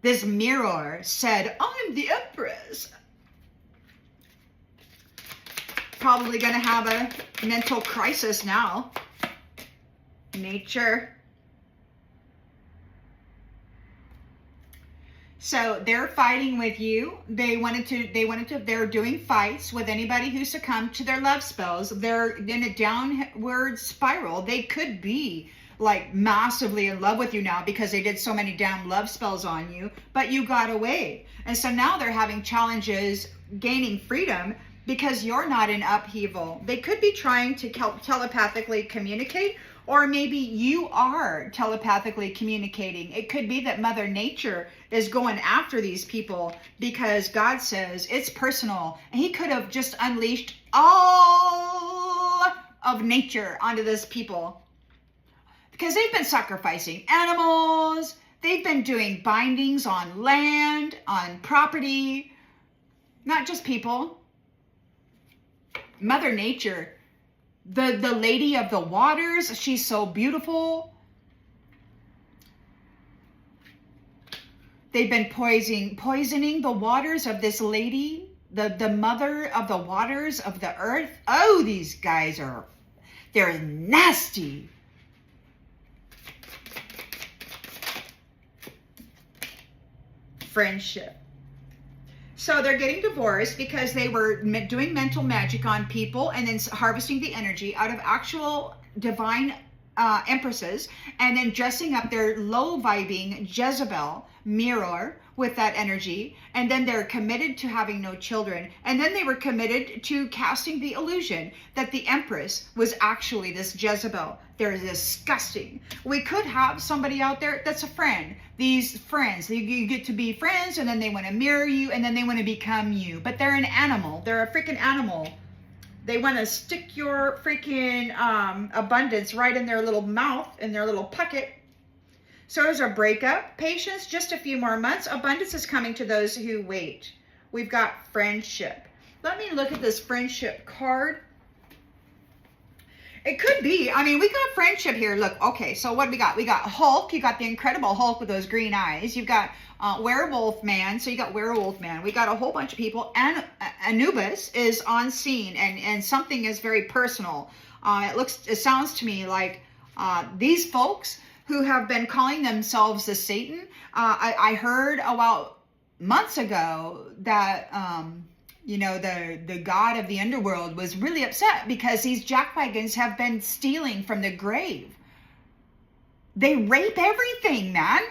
This mirror said, I'm the empress. Probably going to have a mental crisis now. Nature. So they're fighting with you. They're doing fights with anybody who succumbed to their love spells. They're in a downward spiral. They could be like massively in love with you now because they did so many damn love spells on you, but you got away. And so now they're having challenges gaining freedom because you're not in upheaval. They could be trying to telepathically communicate, or maybe you are telepathically communicating. It could be that Mother Nature is going after these people because God says it's personal. And he could have just unleashed all of nature onto this people because they've been sacrificing animals. They've been doing bindings on land, on property, not just people. Mother Nature, the lady of the waters, she's so beautiful. They've been poisoning the waters of this lady, the mother of the waters of the earth. Oh, these guys they're nasty. Friendship. So they're getting divorced because they were doing mental magic on people and then harvesting the energy out of actual divine empresses and then dressing up their low vibing Jezebel mirror with that energy, and then they're committed to having no children, and then they were committed to casting the illusion that the empress was actually this Jezebel. They're disgusting. We could have somebody out there that's a friend. These friends, you get to be friends, and then they want to mirror you, and then they want to become you, but they're an animal. They're a freaking animal. They want to stick your freaking abundance right in their little mouth, in their little pocket. So there's a breakup. Patience, just a few more months. Abundance is coming to those who wait. We've got friendship. Let me look at this friendship card. It could be. I mean, we got friendship here. Look, okay, so what do we got? We got Hulk. You got the Incredible Hulk with those green eyes. You've got Werewolf Man. So you got Werewolf Man. We got a whole bunch of people. And Anubis is on scene. And something is very personal. It sounds to me like these folks who have been calling themselves the Satan. I heard about months ago that, you know, the god of the underworld was really upset because these jackwagons have been stealing from the grave. They rape everything, man.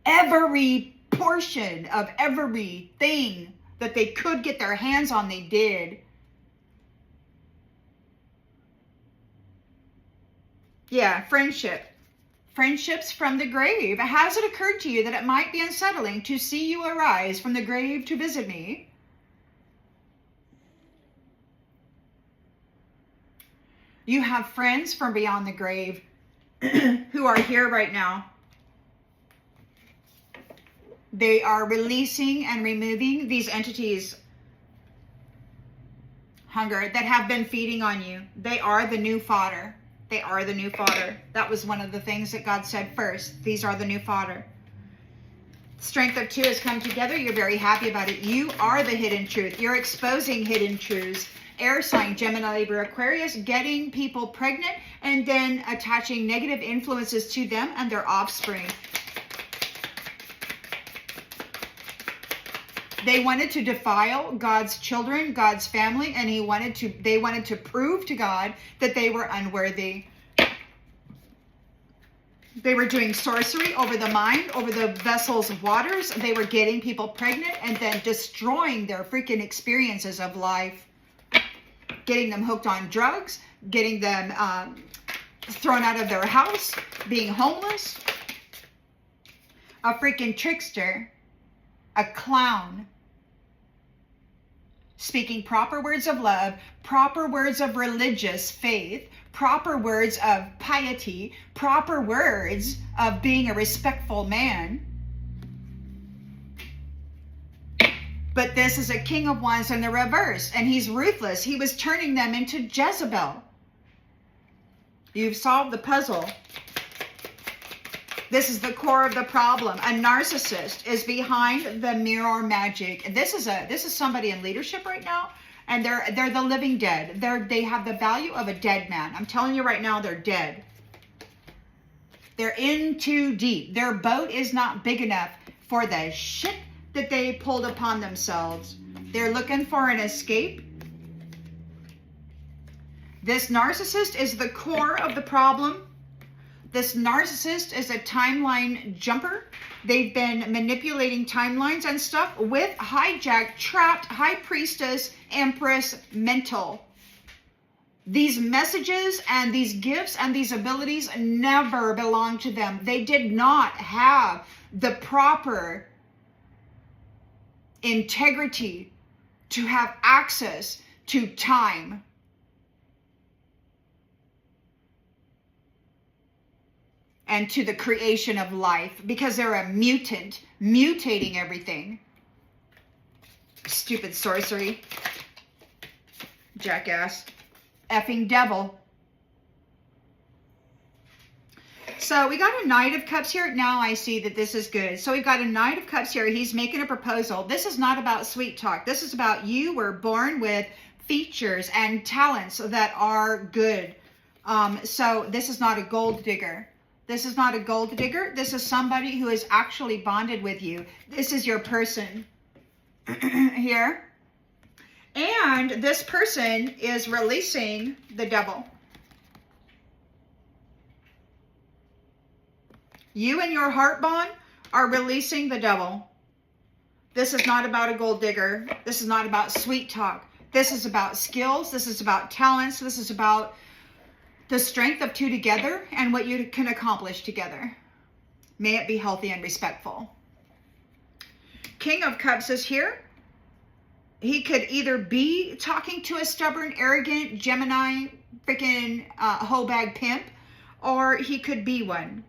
Every portion of everything that they could get their hands on, they did. Yeah, friendship. Friendships from the grave. Has it occurred to you that it might be unsettling to see you arise from the grave to visit me? You have friends from beyond the grave who are here right now. They are releasing and removing these entities, hunger, that have been feeding on you. They are the new fodder. They are the new fodder. That was one of the things that God said first. These are the new fodder. Strength of 2 has come together. You're very happy about it. You are the hidden truth. You're exposing hidden truths. Air sign, Gemini, Libra, Aquarius, getting people pregnant and then attaching negative influences to them and their offspring. They wanted to defile God's children, God's family, and they wanted to prove to God that they were unworthy. They were doing sorcery over the mind, over the vessel's waters. They were getting people pregnant and then destroying their freaking experiences of life. Getting them hooked on drugs, getting them thrown out of their house, being homeless. A freaking trickster. A clown, speaking proper words of love, proper words of religious faith, proper words of piety, proper words of being a respectful man. But this is a King of Wands in the reverse, and he's ruthless. He was turning them into Jezebel. You've solved the puzzle. This is the core of the problem. A narcissist is behind the mirror magic. This is somebody in leadership right now, and they're the living dead. They have the value of a dead man. I'm telling you right now, they're dead. They're in too deep. Their boat is not big enough for the shit that they pulled upon themselves. They're looking for an escape. This narcissist is the core of the problem. This narcissist is a timeline jumper. They've been manipulating timelines and stuff with hijacked, trapped, high priestess, empress, mental. These messages and these gifts and these abilities never belonged to them. They did not have the proper integrity to have access to time. And to the creation of life, because they're a mutant, mutating everything. Stupid sorcery. Jackass. Effing devil. So we got a Knight of Cups here. Now I see that this is good. So we've got a Knight of Cups here. He's making a proposal. This is not about sweet talk. This is about you were born with features and talents that are good. So this is not a gold digger. This is not a gold digger. This is somebody who is actually bonded with you. This is your person here. And this person is releasing the devil. You and your heart bond are releasing the devil. This is not about a gold digger. This is not about sweet talk. This is about skills. This is about talents. This is about the strength of two together and what you can accomplish together. May it be healthy and respectful. King of Cups is here. He could either be talking to a stubborn, arrogant Gemini, freaking hoe bag pimp, or he could be one.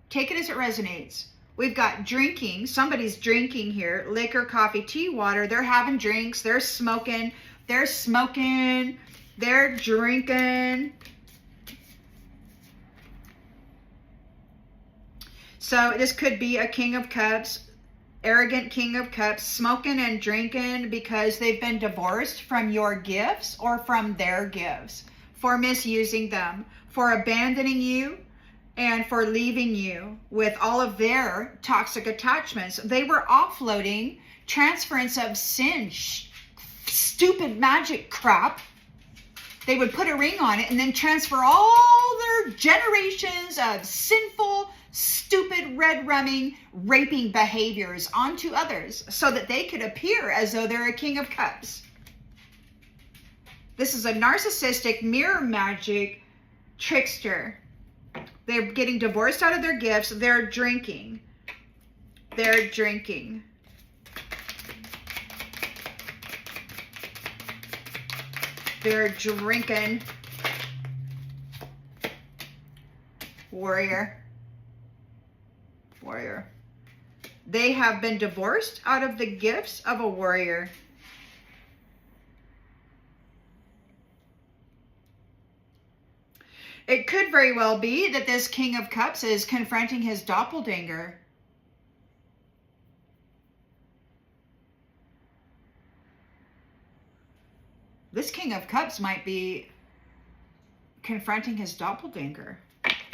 Take it as it resonates. We've got drinking. Somebody's drinking here. Liquor, coffee, tea, water. They're having drinks. They're smoking. They're smoking. They're drinking. So this could be a King of Cups, arrogant King of Cups, smoking and drinking because they've been divorced from your gifts or from their gifts, for misusing them, for abandoning you, and for leaving you with all of their toxic attachments. They were offloading transference of sin, stupid magic crap. They would put a ring on it and then transfer all their generations of sinful, stupid, red-rumming, raping behaviors onto others so that they could appear as though they're a King of Cups. This is a narcissistic mirror magic trickster. They're getting divorced out of their gifts. They're drinking. They're drinking. They're drinking. Warrior. Warrior. They have been divorced out of the gifts of a warrior. It could very well be that this King of Cups is confronting his doppelganger. This King of Cups might be confronting his doppelganger,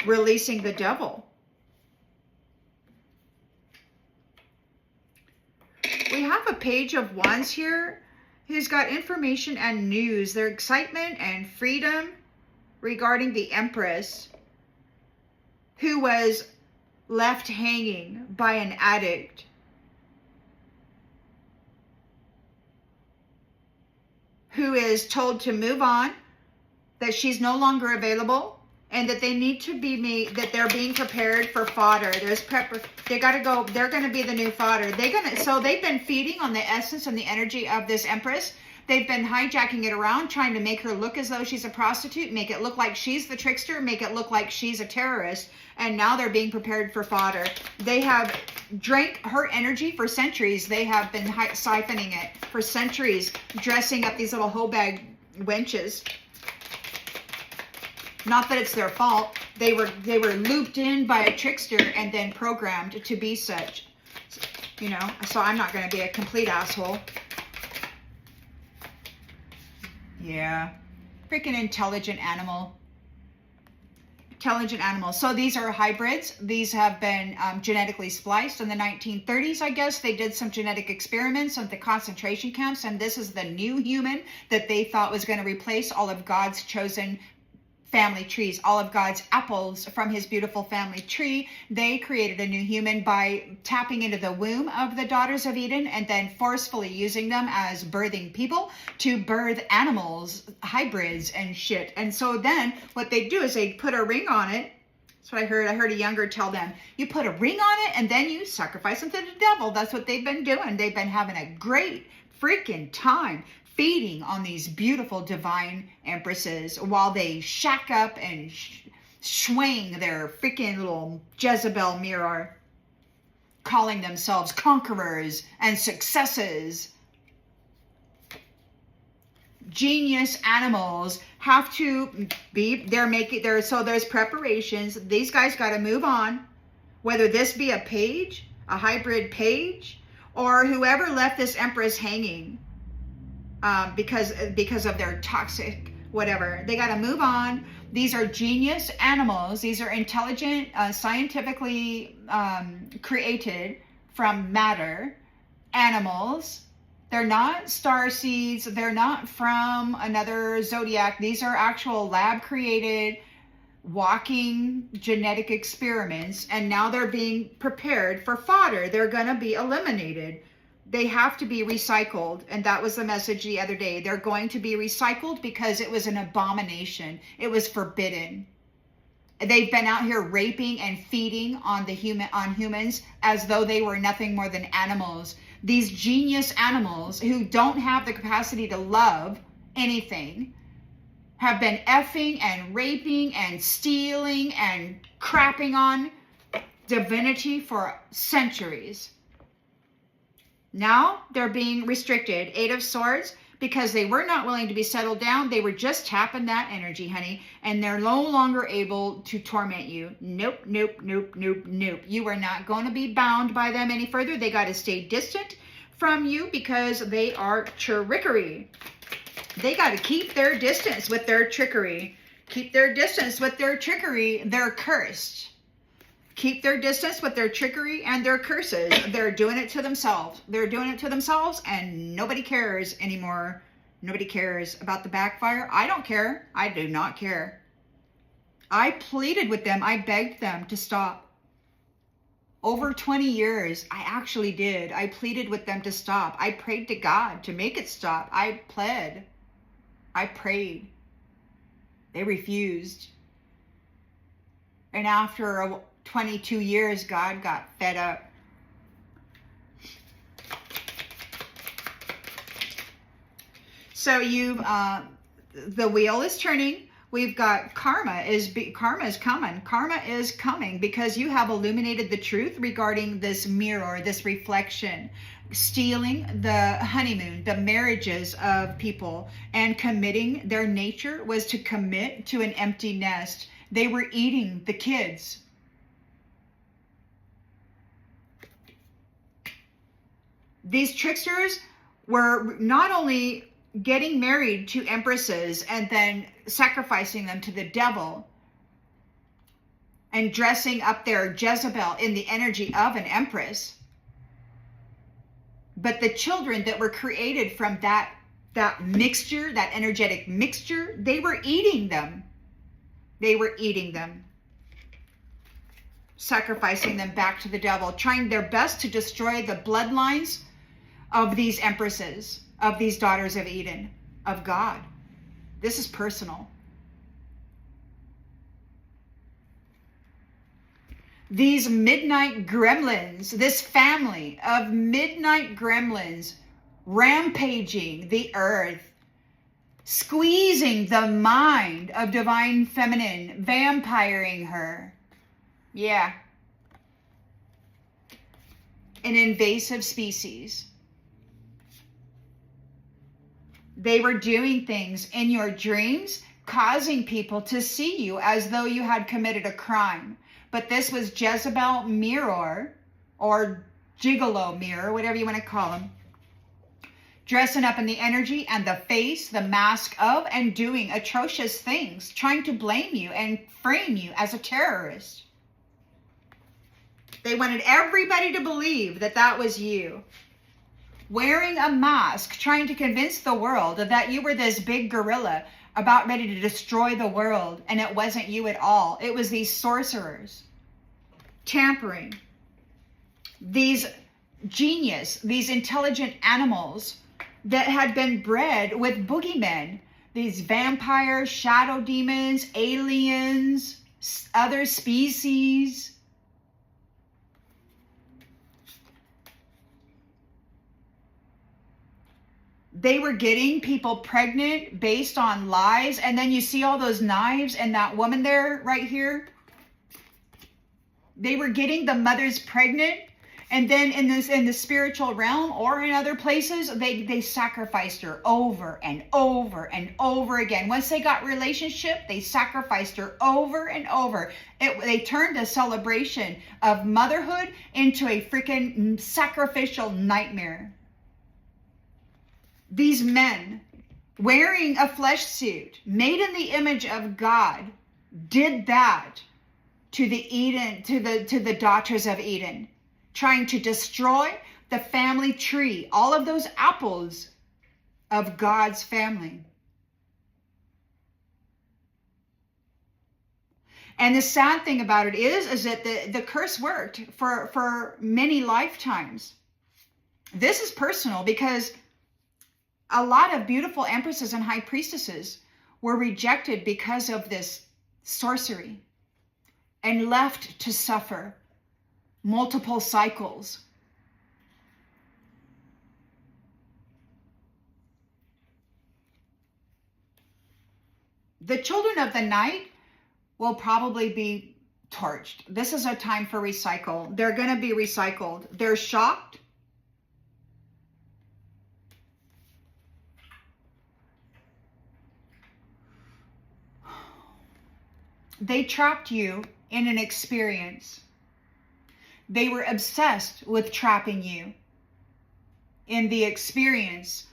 releasing the devil. We have a Page of Wands here who's got information and news, their excitement and freedom regarding the Empress, who was left hanging by an addict. Who is told to move on, that she's no longer available, and that they need to be made, that they're being prepared for fodder. There's they got to go, they're going to be the new fodder. So they've been feeding on the essence and the energy of this Empress. They've been hijacking it around, trying to make her look as though she's a prostitute, make it look like she's the trickster, make it look like she's a terrorist. And now they're being prepared for fodder. They have drank her energy for centuries. They have been siphoning it for centuries, dressing up these little hoe bag wenches. Not that it's their fault. They were looped in by a trickster and then programmed to be such. You know, so I'm not going to be a complete asshole. Yeah. Freaking intelligent animal. Intelligent animals. So these are hybrids. These have been genetically spliced in the 1930s, I guess. They did some genetic experiments at the concentration camps, and this is the new human that they thought was going to replace all of God's chosen family trees, all of God's apples from his beautiful family tree. They created a new human by tapping into the womb of the daughters of Eden and then forcefully using them as birthing people to birth animals, hybrids and shit. And so then what they do is they put a ring on it. That's what I heard. I heard a younger tell them, you put a ring on it and then you sacrifice them to the devil. That's what they've been doing. They've been having a great freaking time feeding on these beautiful divine empresses while they shack up and swing their freaking little Jezebel mirror, calling themselves conquerors and successes. Genius animals have to be, so there's preparations. These guys got to move on, whether this be a page, a hybrid page, or whoever left this empress hanging. Because of their toxic whatever. They got to move on. These are genius animals. These are intelligent, scientifically created from matter animals. They're not star seeds. They're not from another zodiac. These are actual lab created, walking genetic experiments, and now they're being prepared for fodder. They're going to be eliminated. They have to be recycled. And that was the message the other day. They're going to be recycled because it was an abomination. It was forbidden. They've been out here raping and feeding on humans as though they were nothing more than animals. These genius animals who don't have the capacity to love anything have been effing and raping and stealing and crapping on divinity for centuries. Now they're being restricted. 8 of Swords, because they were not willing to be settled down. They were just tapping that energy, honey, and they're no longer able to torment you. Nope, nope, nope, nope, nope. You are not going to be bound by them any further. They got to stay distant from you because they are trickery. They got to keep their distance with their trickery. Keep their distance with their trickery. They're cursed. Keep their distance with their trickery and their curses. They're doing it to themselves. They're doing it to themselves, and nobody cares anymore. Nobody cares about the backfire. I don't care. I do not care. I pleaded with them. I begged them to stop. Over 20 years, I actually did. I pleaded with them to stop. I prayed to God to make it stop. I pled. I prayed. They refused. And after 22 years, God got fed up. So the wheel is turning. We've got karma is coming. Karma is coming because you have illuminated the truth regarding this mirror, this reflection, stealing the honeymoon, the marriages of people, and committing. Their nature was to commit to an empty nest. They were eating the kids. These tricksters were not only getting married to empresses and then sacrificing them to the devil and dressing up their Jezebel in the energy of an empress, but the children that were created from that mixture, that energetic mixture, they were eating them. They were eating them, sacrificing them back to the devil, trying their best to destroy the bloodlines of these empresses, of these daughters of Eden, of God. This is personal. These midnight gremlins, this family of midnight gremlins rampaging the earth, squeezing the mind of divine feminine, vampiring her. Yeah. An invasive species. They were doing things in your dreams, causing people to see you as though you had committed a crime. But this was Jezebel mirror, or gigolo mirror, whatever you want to call them, dressing up in the energy and the face, the mask of, and doing atrocious things, trying to blame you and frame you as a terrorist. They wanted everybody to believe that that was you. Wearing a mask, trying to convince the world that you were this big gorilla about ready to destroy the world, and it wasn't you at all. It was these sorcerers tampering, these genius, these intelligent animals that had been bred with boogeymen, these vampires, shadow demons, aliens, other species. They were getting people pregnant based on lies. And then you see all those knives and that woman there right here. They were getting the mothers pregnant. And then in the spiritual realm or in other places, they sacrificed her over and over and over again. Once they got relationship, they sacrificed her over and over. They turned a celebration of motherhood into a freaking sacrificial nightmare. These men wearing a flesh suit made in the image of God did that to the daughters of Eden, trying to destroy the family tree, all of those apples of God's family. And the sad thing about it is that the curse worked for many lifetimes. This is personal because a lot of beautiful empresses and high priestesses were rejected because of this sorcery and left to suffer multiple cycles. The children of the night will probably be torched. This is a time for recycle. They're going to be recycled. They're shocked. They trapped you in an experience. They were obsessed with trapping you in the experience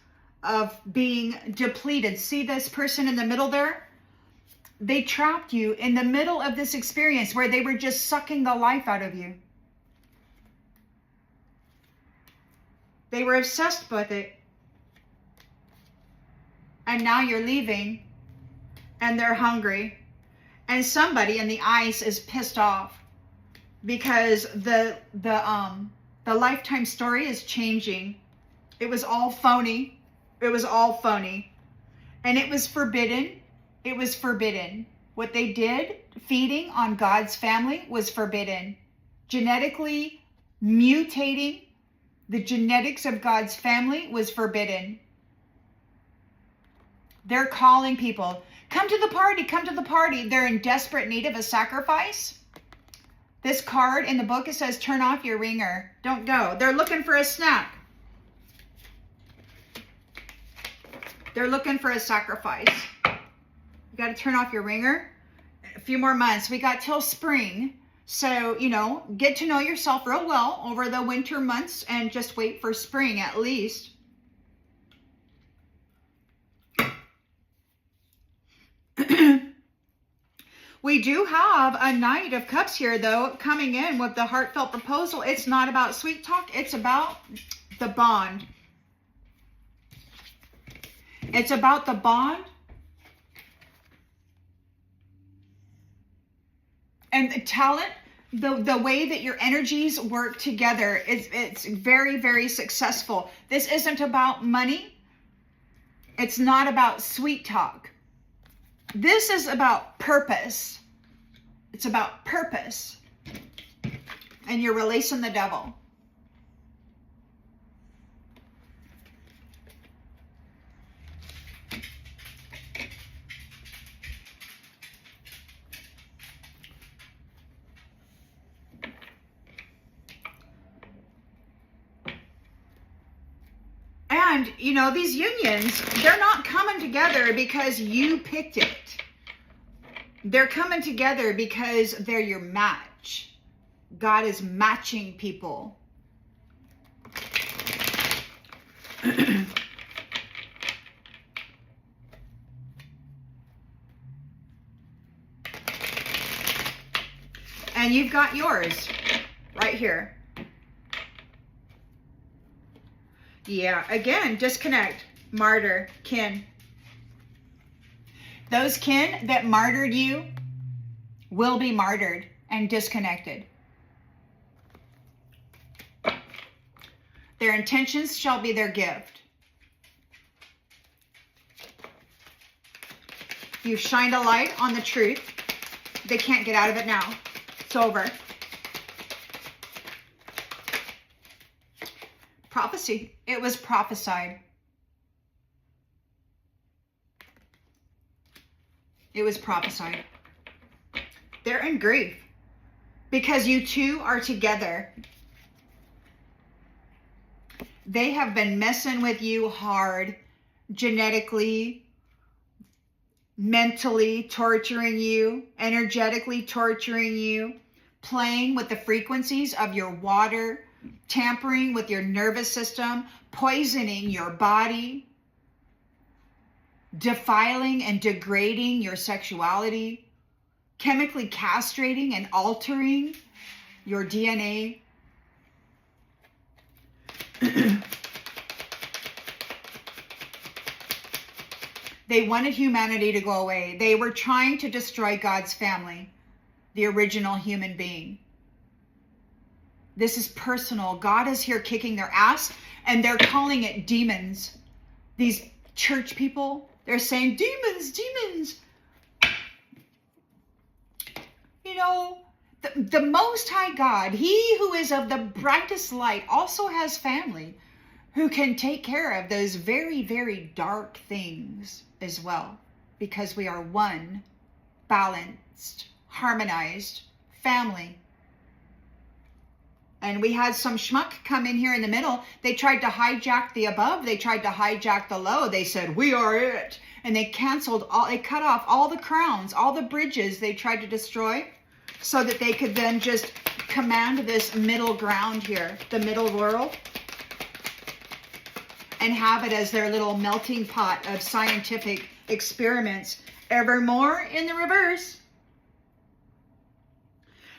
of being depleted. See this person in the middle there? They trapped you in the middle of this experience where they were just sucking the life out of you. They were obsessed with it. And now you're leaving and they're hungry. And somebody in the ice is pissed off because the lifetime story is changing. It was all phony. It was all phony. And it was forbidden. It was forbidden. What they did, feeding on God's family, was forbidden. Genetically mutating the genetics of God's family was forbidden. They're calling people, come to the party, come to the party. They're in desperate need of a sacrifice. This card in the book, it says, turn off your ringer. Don't go. They're looking for a snack. They're looking for a sacrifice. You got to turn off your ringer. A few more months. We got till spring. So, get to know yourself real well over the winter months and just wait for spring at least. We do have a Knight of Cups here, though, coming in with the heartfelt proposal. It's not about sweet talk. It's about the bond. It's about the bond and the talent, the way that your energies work together. It's very, very successful. This isn't about money. It's not about sweet talk. This is about purpose. It's about purpose. And you're releasing the devil. And, these unions, they're not coming together because you picked it. They're coming together because they're your match. God is matching people. And you've got yours right here. Yeah, again, disconnect, martyr, kin. Those kin that martyred you will be martyred and disconnected. Their intentions shall be their gift. You've shined a light on the truth. They can't get out of it now. It's over. Prophecy. It was prophesied. It was prophesied. They're in grief because you two are together. They have been messing with you hard, genetically, mentally torturing you, energetically torturing you, playing with the frequencies of your water, tampering with your nervous system, poisoning your body, defiling and degrading your sexuality, chemically castrating and altering your DNA. They wanted humanity to go away. They were trying to destroy God's family. the original human being. This is personal. God is here kicking their ass, and they're calling it demons. These church people, they're saying, demons, demons. You know, the Most High God, He who is of the brightest light, also has family who can take care of those very, very dark things as well. Because we are one, balanced, harmonized family. And we had some schmuck come in here in the middle. They tried to hijack the above. They tried to hijack the low. They said, we are it. And they canceled all, they cut off all the crowns, all the bridges they tried to destroy, so that they could then just command this middle ground here, the middle world, and have it as their little melting pot of scientific experiments. Evermore in the reverse.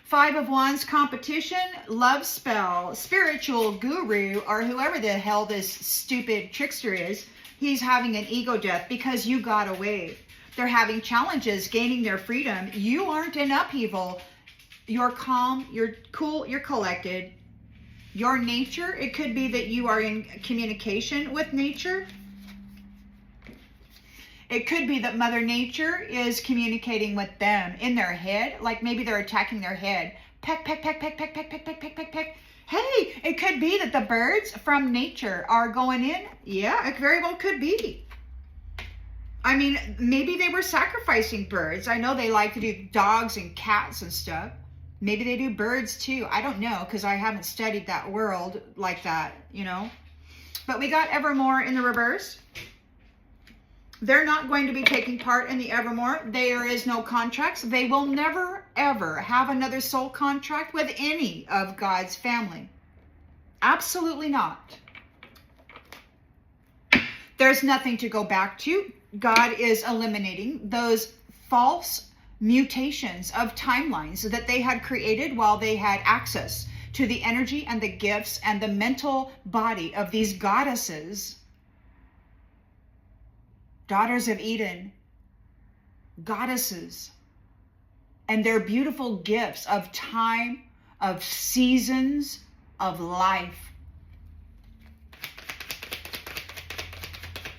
5 of Wands, competition, love spell, spiritual guru, or whoever the hell this stupid trickster is. He's having an ego death because you got away. They're having challenges, gaining their freedom. You aren't in upheaval. You're calm, you're cool, you're collected. Your nature, it could be that you are in communication with nature. It could be that Mother Nature is communicating with them in their head. Like maybe they're attacking their head. Peck, peck, peck, peck, peck, peck, peck, peck, peck, peck, peck. Hey, it could be that the birds from nature are going in. Yeah, it very well could be. I mean, maybe they were sacrificing birds. I know they like to do dogs and cats and stuff. Maybe they do birds too. I don't know, because I haven't studied that world like that, you know. But we got Evermore in the reverse. They're not going to be taking part in the Evermore. There is no contracts. They will never, ever have another soul contract with any of God's family. Absolutely not. There's nothing to go back to. God is eliminating those false mutations of timelines that they had created while they had access to the energy and the gifts and the mental body of these goddesses. Daughters of Eden, goddesses, and their beautiful gifts of time, of seasons, of life.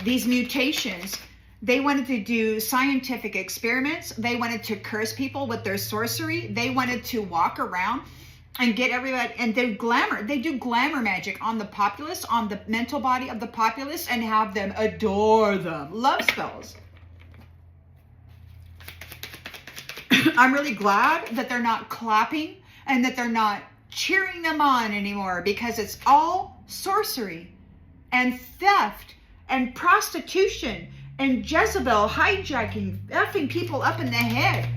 These mutations, they wanted to do scientific experiments. They wanted to curse people with their sorcery. They wanted to walk around and get everybody, and they do glamour magic on the populace, on the mental body of the populace, and have them adore them. Love spells. I'm really glad that they're not clapping and that they're not cheering them on anymore, because it's all sorcery and theft and prostitution and Jezebel hijacking, effing people up in the head.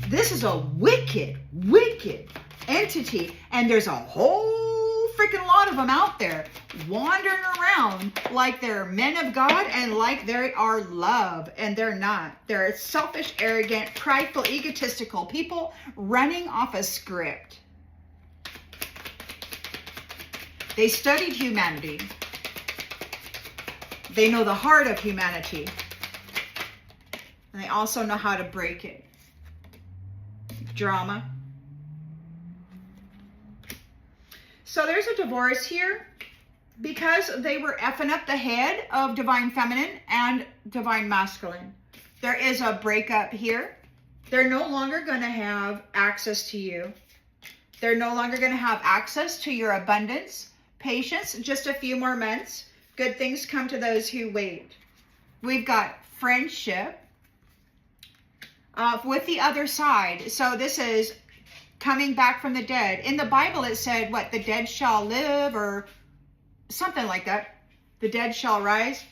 This is a wicked, wicked entity, and there's a whole freaking lot of them out there wandering around like they're men of God and like they are love, and they're not. They're selfish, arrogant, prideful, egotistical people running off a script. They studied humanity. They know the heart of humanity, and they also know how to break it. Drama. So there's a divorce here because they were effing up the head of divine feminine and divine masculine. There is a breakup here. They're no longer going to have access to you. They're no longer going to have access to your abundance, patience, just a few more months. Good things come to those who wait. We've got friendship with the other side. So this is coming back from the dead. In the Bible, it said, what, the dead shall live, or something like that. The dead shall rise.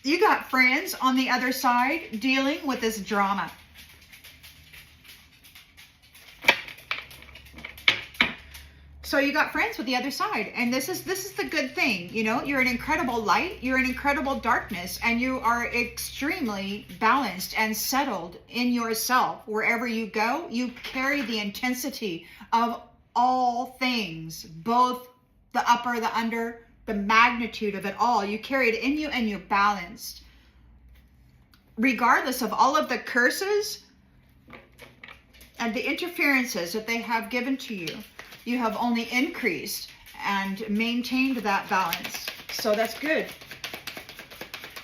You got friends on the other side dealing with this drama. So you got friends with the other side, and this is the good thing. You know, you're an incredible light, you're an incredible darkness, and you are extremely balanced and settled in yourself. Wherever you go, you carry the intensity of all things, both the upper, the under, the magnitude of it all. You carry it in you, and you're balanced. Regardless of all of the curses And the interferences that they have given to you, you have only increased and maintained that balance. So that's good.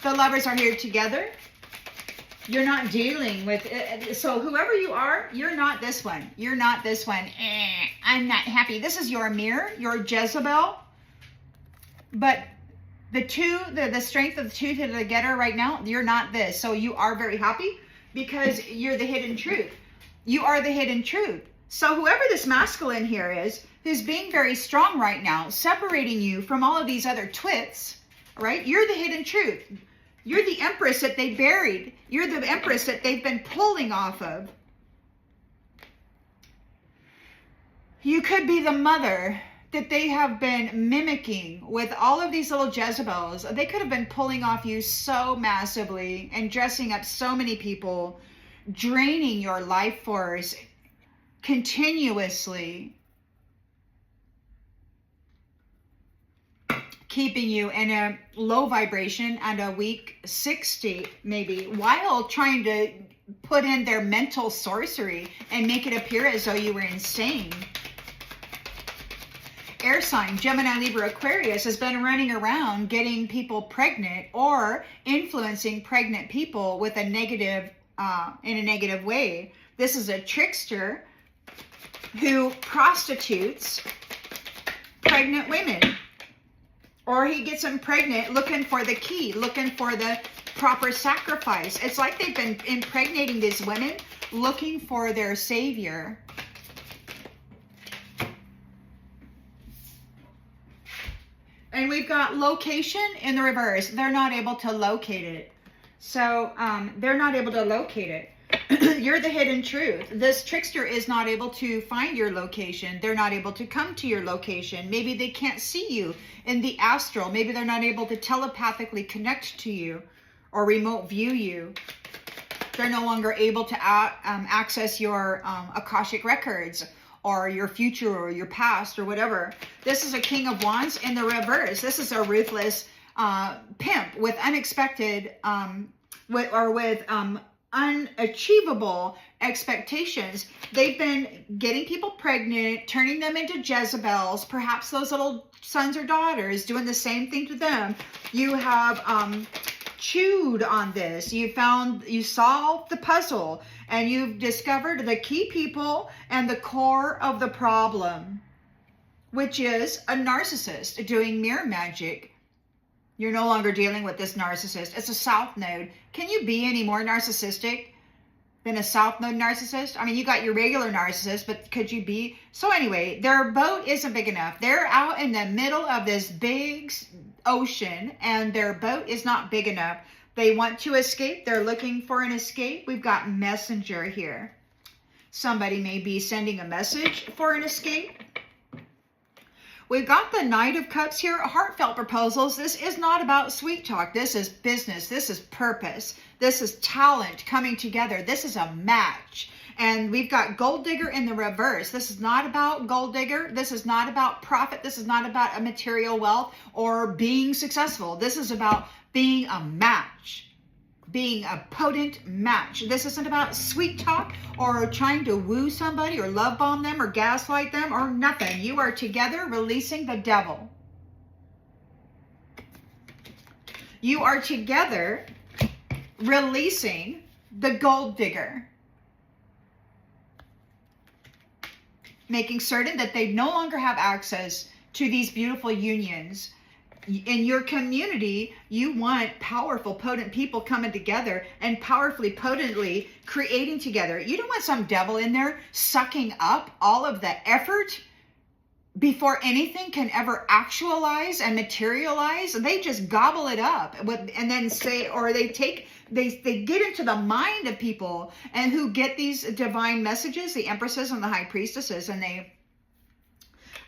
The lovers are here together. You're not dealing with it. So whoever you are, you're not this one. You're not this one. I'm not happy. This is your mirror, your Jezebel. But the strength of the two together right now, you're not this. So you are very happy because you're the hidden truth. You are the hidden truth. So whoever this masculine here is, who's being very strong right now, separating you from all of these other twits, right? You're the hidden truth. You're the empress that they buried. You're the empress that they've been pulling off of. You could be the mother that they have been mimicking with all of these little Jezebels. They could have been pulling off you so massively and dressing up so many people, draining your life force continuously, keeping you in a low vibration and a weak sick state, maybe, while trying to put in their mental sorcery and make it appear as though you were insane. Air sign, Gemini, Libra, Aquarius has been running around getting people pregnant or influencing pregnant people with a negative, in a negative way. This is a trickster who prostitutes pregnant women. Or he gets them pregnant looking for the key, looking for the proper sacrifice. It's like they've been impregnating these women looking for their savior. And we've got location in the reverse. They're not able to locate it. So they're not able to locate it. You're the hidden truth. This trickster is not able to find your location. They're not able to come to your location. Maybe they can't see you in the astral. Maybe they're not able to telepathically connect to you or remote view you. They're no longer able to access your Akashic records or your future or your past or whatever. This is a King of Wands in the reverse. This is a ruthless pimp with unexpected with unachievable expectations. They've been getting people pregnant, turning them into Jezebels, perhaps those little sons or daughters, doing the same thing to them. You have chewed on this. You solved the puzzle, and you've discovered the key people and the core of the problem, which is a narcissist doing mirror magic. You're no longer dealing with this narcissist. It's a south node. Can you be any more narcissistic than a south node narcissist? I mean, you got your regular narcissist, but could you be? So anyway, their boat isn't big enough. They're out in the middle of this big ocean, and their boat is not big enough. They want to escape. They're looking for an escape. We've got messenger here. Somebody may be sending a message for an escape. We've got the Knight of Cups here, heartfelt proposals. This is not about sweet talk. This is business. This is purpose. This is talent coming together. This is a match. And we've got Gold Digger in the reverse. This is not about Gold Digger. This is not about profit. This is not about a material wealth or being successful. This is about being a match. Being a potent match. This isn't about sweet talk or trying to woo somebody or love bomb them or gaslight them or nothing. You are together releasing the devil. You are together releasing the gold digger. Making certain that they no longer have access to these beautiful unions. In your community, you want powerful, potent people coming together and powerfully, potently creating together. You don't want some devil in there sucking up all of the effort before anything can ever actualize and materialize. They just gobble it up and then say, or they get into the mind of people and who get these divine messages, the empresses and the high priestesses, and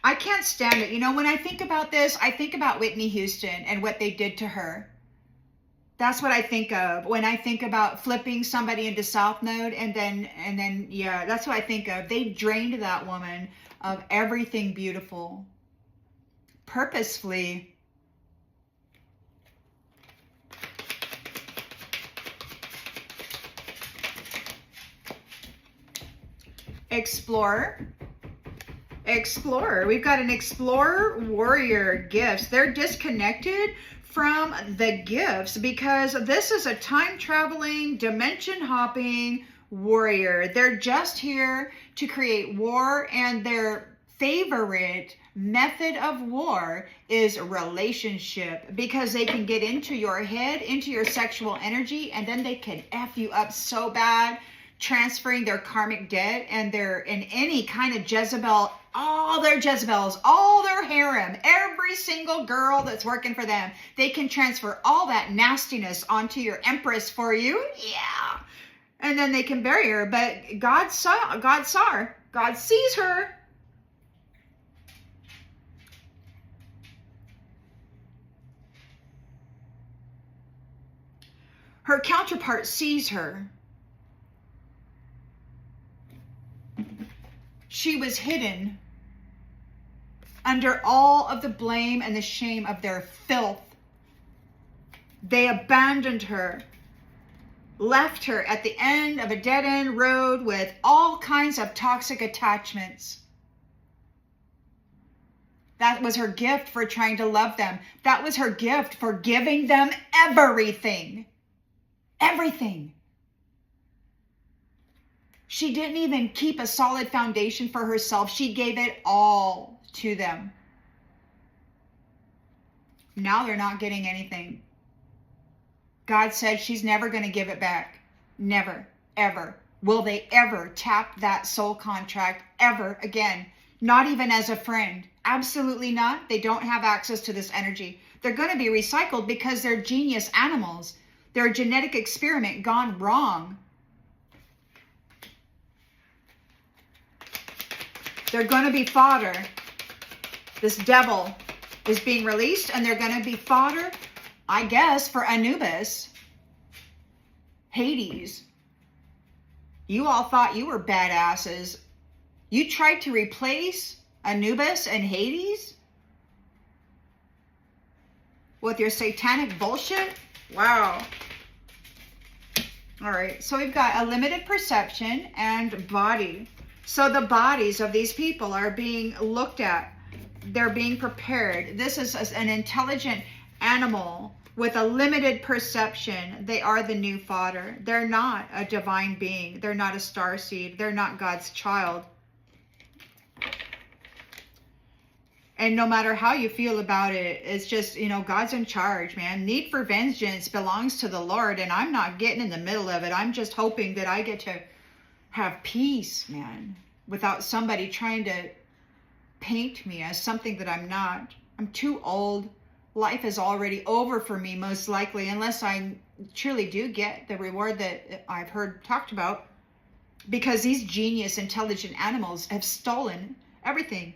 I can't stand it. You know, when I think about this, I think about Whitney Houston and what they did to her. That's what I think of when I think about flipping somebody into South Node, and then yeah, that's what I think of. They drained that woman of everything beautiful, purposefully. Explorer. Explorer. We've got an explorer warrior gifts. They're disconnected from the gifts because this is a time traveling, dimension hopping warrior. They're just here to create war, and their favorite method of war is relationship, because they can get into your head, into your sexual energy, and then they can F you up so bad, transferring their karmic debt, and they're in any kind of Jezebel, all their Jezebels, all their harem, every single girl that's working for them, they can transfer all that nastiness onto your empress for you. Yeah. And then they can bury her. But God saw her. God sees her. Her counterpart sees her. She was hidden under all of the blame and the shame of their filth. They abandoned her, left her at the end of a dead-end road with all kinds of toxic attachments. That was her gift for trying to love them. That was her gift for giving them everything. Everything. She didn't even keep a solid foundation for herself. She gave it all to them. Now they're not getting anything. God said she's never going to give it back. Never, ever. Will they ever tap that soul contract ever again? Not even as a friend. Absolutely not. They don't have access to this energy. They're going to be recycled because they're genius animals. They're a genetic experiment gone wrong. They're going to be fodder. This devil is being released, and they're going to be fodder, I guess, for Anubis. Hades. You all thought you were badasses. You tried to replace Anubis and Hades with your satanic bullshit? Wow. All right, so we've got a limited perception and body. So the bodies of these people are being looked at. They're being prepared. This is an intelligent animal with a limited perception. They are the new fodder. They're not a divine being. They're not a starseed. They're not God's child. And no matter how you feel about it, it's just, you know, God's in charge, man. Need for vengeance belongs to the Lord, and I'm not getting in the middle of it. I'm just hoping that I get to have peace, man, without somebody trying to paint me as something that I'm not. I'm too old. Life is already over for me, most likely, unless I truly do get the reward that I've heard talked about, because these genius, intelligent animals have stolen everything.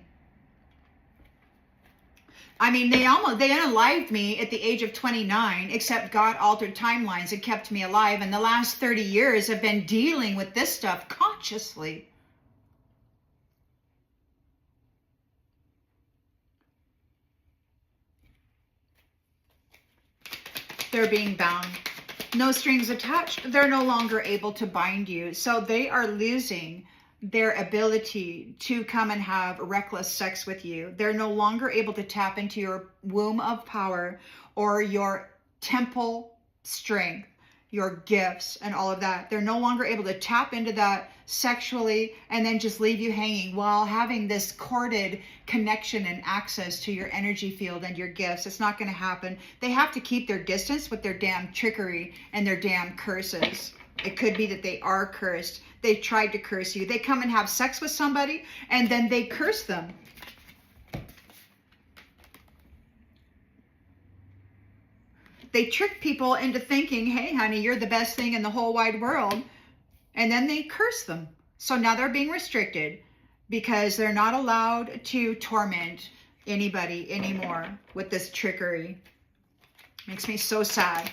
I mean, they unalived me at the age of 29, except God altered timelines and kept me alive. And the last 30 years have been dealing with this stuff consciously. They're being bound. No strings attached. They're no longer able to bind you. So they are losing their ability to come and have reckless sex with you. They're no longer able to tap into your womb of power or your temple strength, your gifts and all of that. They're no longer able to tap into that sexually and then just leave you hanging while having this corded connection and access to your energy field and your gifts. It's not going to happen. They have to keep their distance with their damn trickery and their damn curses. It could be that they are cursed. They tried to curse you. They come and have sex with somebody and then they curse them. They trick people into thinking, hey, honey, you're the best thing in the whole wide world. And then they curse them. So now they're being restricted because they're not allowed to torment anybody anymore with this trickery. Makes me so sad.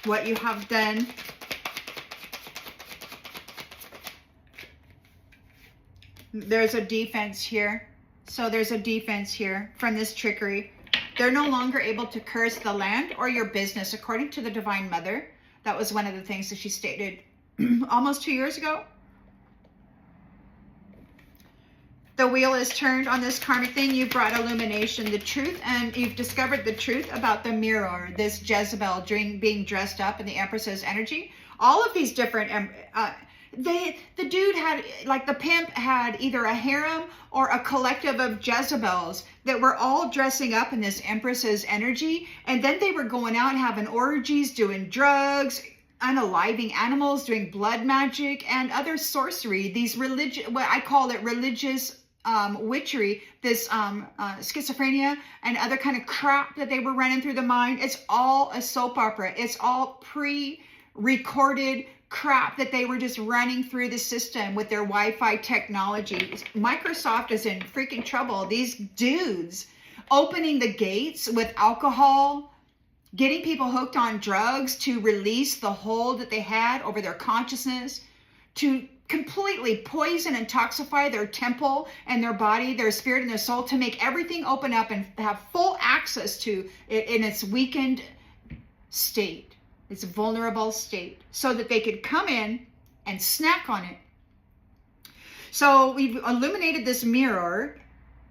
What you have done. There's a defense here. So there's a defense here from this trickery. They're no longer able to curse the land or your business, according to the Divine Mother. That was one of the things that she stated almost 2 years ago. The wheel is turned on this karmic thing. You've brought illumination, the truth, and you've discovered the truth about the mirror, this Jezebel being dressed up in the Empress's energy. All of these different, the dude had, like the pimp had either a harem or a collective of Jezebels that were all dressing up in this Empress's energy. And then they were going out having orgies, doing drugs, unaliving animals, doing blood magic and other sorcery. These religious, what I call it religious witchery, this schizophrenia and other kind of crap that they were running through the mind. It's all a soap opera. It's all pre-recorded crap that they were just running through the system with their Wi-Fi technology. Microsoft is in freaking trouble. These dudes opening the gates with alcohol, getting people hooked on drugs to release the hold that they had over their consciousness, to completely poison and toxify their temple and their body, their spirit and their soul, to make everything open up and have full access to it in its weakened state, its vulnerable state, so that they could come in and snack on it. So we've illuminated this mirror,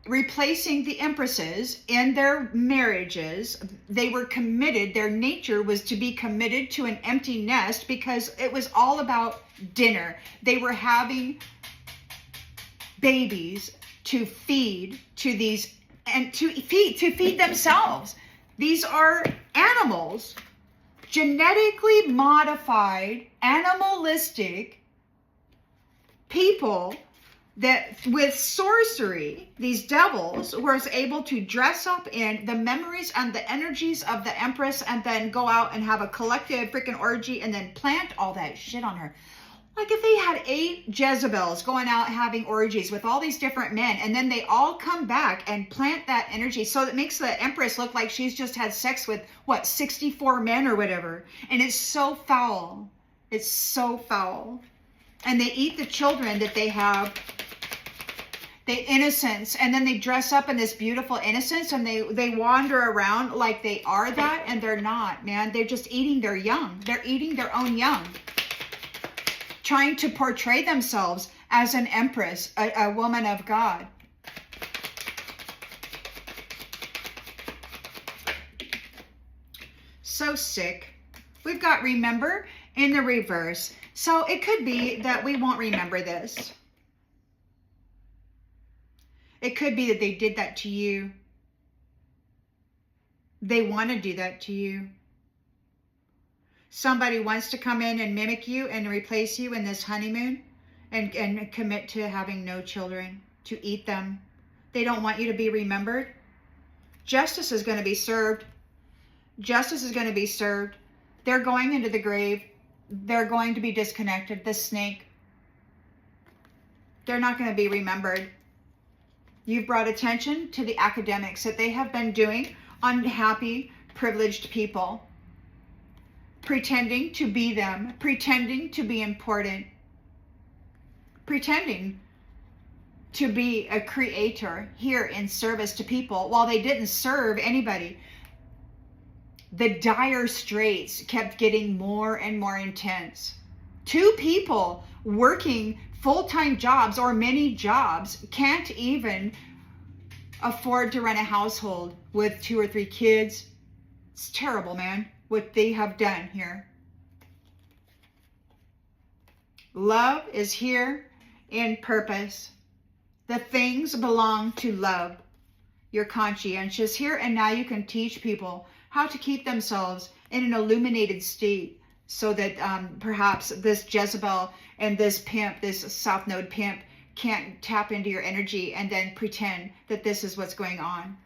replacing the empresses in their marriages. They were committed. Their nature was to be committed to an empty nest because it was all about dinner. They were having babies to feed to these, and to feed themselves. These are animals, genetically modified, animalistic people that with sorcery, these devils were able to dress up in the memories and the energies of the Empress and then go out and have a collective freaking orgy and then plant all that shit on her. Like if they had 8 Jezebels going out having orgies with all these different men, and then they all come back and plant that energy, so it makes the Empress look like she's just had sex with, what, 64 men or whatever. And it's so foul. It's so foul. And they eat the children that they have, the innocence, and then they dress up in this beautiful innocence, and they wander around like they are that, and they're not, man. They're just eating their young. They're eating their own young, trying to portray themselves as an empress, a woman of God. So sick. We've got remember in the reverse. So it could be that we won't remember this. It could be that they did that to you. They want to do that to you. Somebody wants to come in and mimic you and replace you in this honeymoon and commit to having no children, to eat them. They don't want you to be remembered. Justice is going to be served. Justice is going to be served. They're going into the grave. They're going to be disconnected. The snake. They're not going to be remembered. You've brought attention to the academics that they have been doing on happy, privileged people. Pretending to be them. Pretending to be important. Pretending to be a creator here in service to people while they didn't serve anybody. The dire straits kept getting more and more intense. 2 people working full-time jobs or many jobs can't even afford to run a household with 2 or 3 kids. It's terrible, man, what they have done here. Love is here in purpose. The things belong to love. You're conscientious here, and now you can teach people how to keep themselves in an illuminated state, so that perhaps this Jezebel and this pimp, this South Node pimp, can't tap into your energy and then pretend that this is what's going on.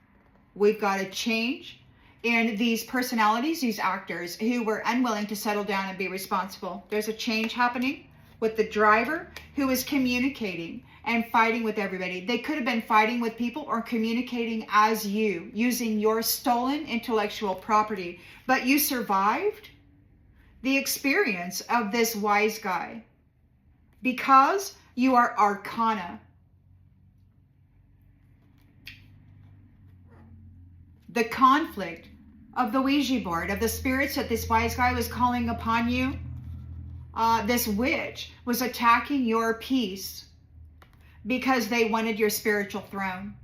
We've got to change in these personalities, these actors who were unwilling to settle down and be responsible. There's a change happening with the driver who is communicating and fighting with everybody. They could have been fighting with people or communicating as you, using your stolen intellectual property, but you survived the experience of this wise guy because you are arcana. The conflict of the Ouija board, of the spirits that this wise guy was calling upon you, this witch was attacking your peace because they wanted your spiritual throne.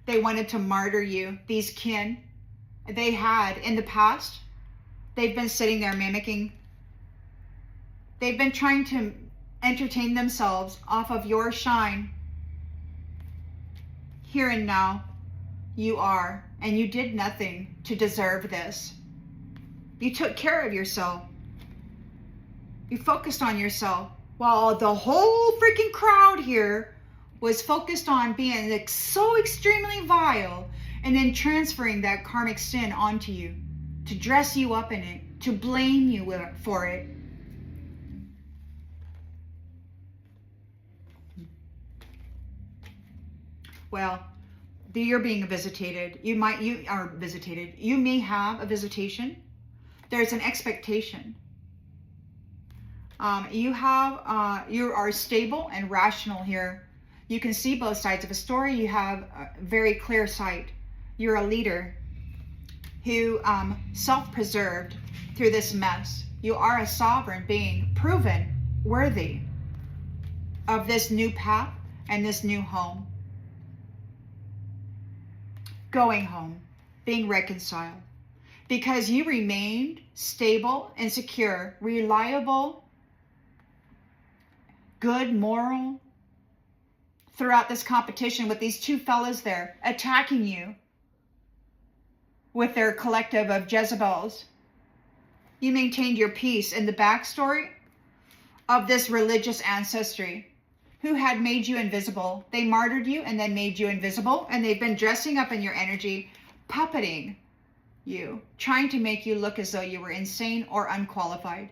They wanted to martyr you. These kin, they had in the past, they've been sitting there mimicking. They've been trying to entertain themselves off of your shine. Here and now, you are, and you did nothing to deserve this. You took care of yourself. You focused on yourself, while the whole freaking crowd here was focused on being like so extremely vile, and then transferring that karmic sin onto you, to dress you up in it, to blame you for it. Well, you're being visitated. You are visitated. You may have a visitation. There's an expectation. You are stable and rational here. You can see both sides of a story. You have a very clear sight. You're a leader who self-preserved through this mess. You are a sovereign being, proven worthy of this new path and this new home. Going home, being reconciled, because you remained stable and secure, reliable, good, moral, throughout this competition with these two fellas there attacking you with their collective of Jezebels. You maintained your peace in the backstory of this religious ancestry who had made you invisible. They martyred you and then made you invisible, and they've been dressing up in your energy, puppeting you, trying to make you look as though you were insane or unqualified.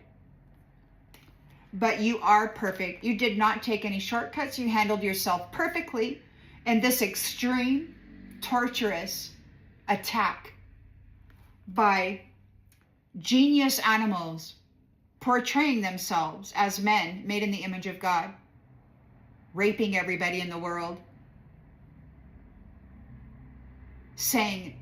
But you are perfect. You did not take any shortcuts. You handled yourself perfectly in this extreme, torturous attack by genius animals portraying themselves as men made in the image of God, raping everybody in the world, saying,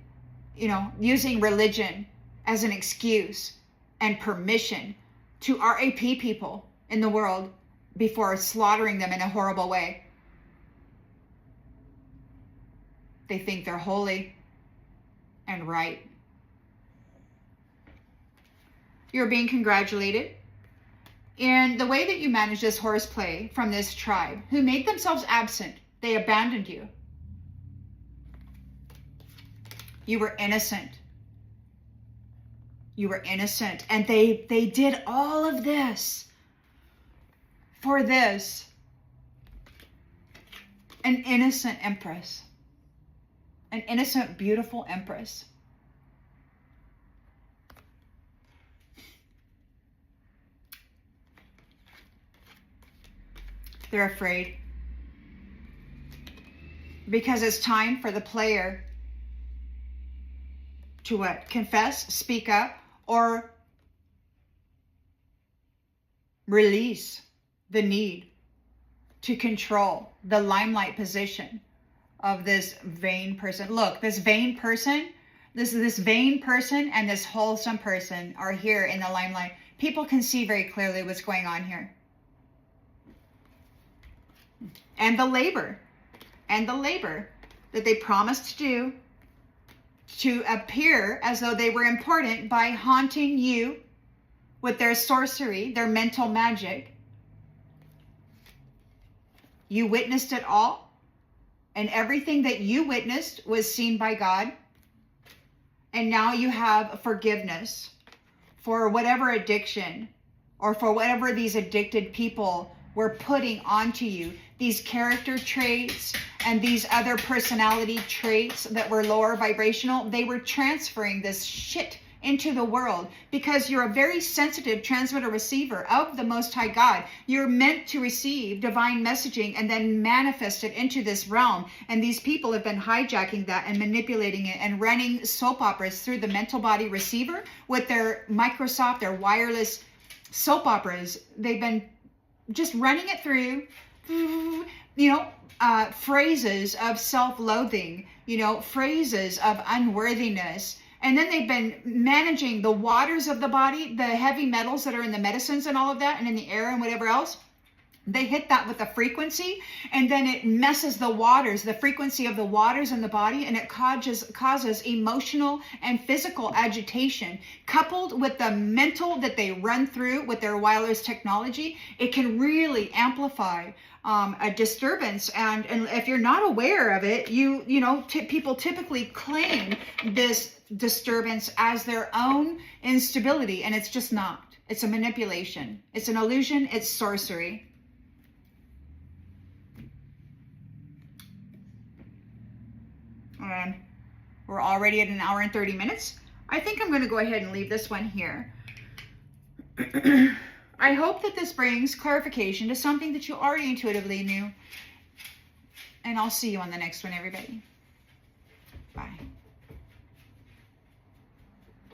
using religion as an excuse and permission to RAP people in the world before slaughtering them in a horrible way. They think they're holy and right. You're being congratulated in the way that you managed this horseplay from this tribe who made themselves absent. They abandoned you. You were innocent. You were innocent. And they did all of this for this. An innocent empress. An innocent, beautiful empress. They're afraid. Because it's time for the player to what? Confess, speak up, or release the need to control the limelight position of this vain person. Look, this vain person, this vain person and this wholesome person are here in the limelight. People can see very clearly what's going on here. And the labor that they promised to do to appear as though they were important by haunting you with their sorcery, their mental magic. You witnessed it all, and everything that you witnessed was seen by God. And now you have forgiveness for whatever addiction or for whatever these addicted people were putting onto you. These character traits and these other personality traits that were lower vibrational, they were transferring this shit into the world because you're a very sensitive transmitter receiver of the Most High God. You're meant to receive divine messaging and then manifest it into this realm. And these people have been hijacking that and manipulating it and running soap operas through the mental body receiver with their Microsoft, their wireless soap operas. They've been just running it through, phrases of self-loathing, phrases of unworthiness And then they've been managing the waters of the body, the heavy metals that are in the medicines and all of that, and in the air and whatever else. They hit that with a frequency, and then it messes the waters, the frequency of the waters in the body, and it causes emotional and physical agitation. Coupled with the mental that they run through with their wireless technology, it can really amplify a disturbance. And if you're not aware of it, people typically claim this disturbance as their own instability, and it's just not. It's a manipulation. It's an illusion. It's sorcery. We're already at 1 hour and 30 minutes. I think I'm going to go ahead and leave this one here. I hope that this brings clarification to something that you already intuitively knew. And I'll see you on the next one, everybody. Bye.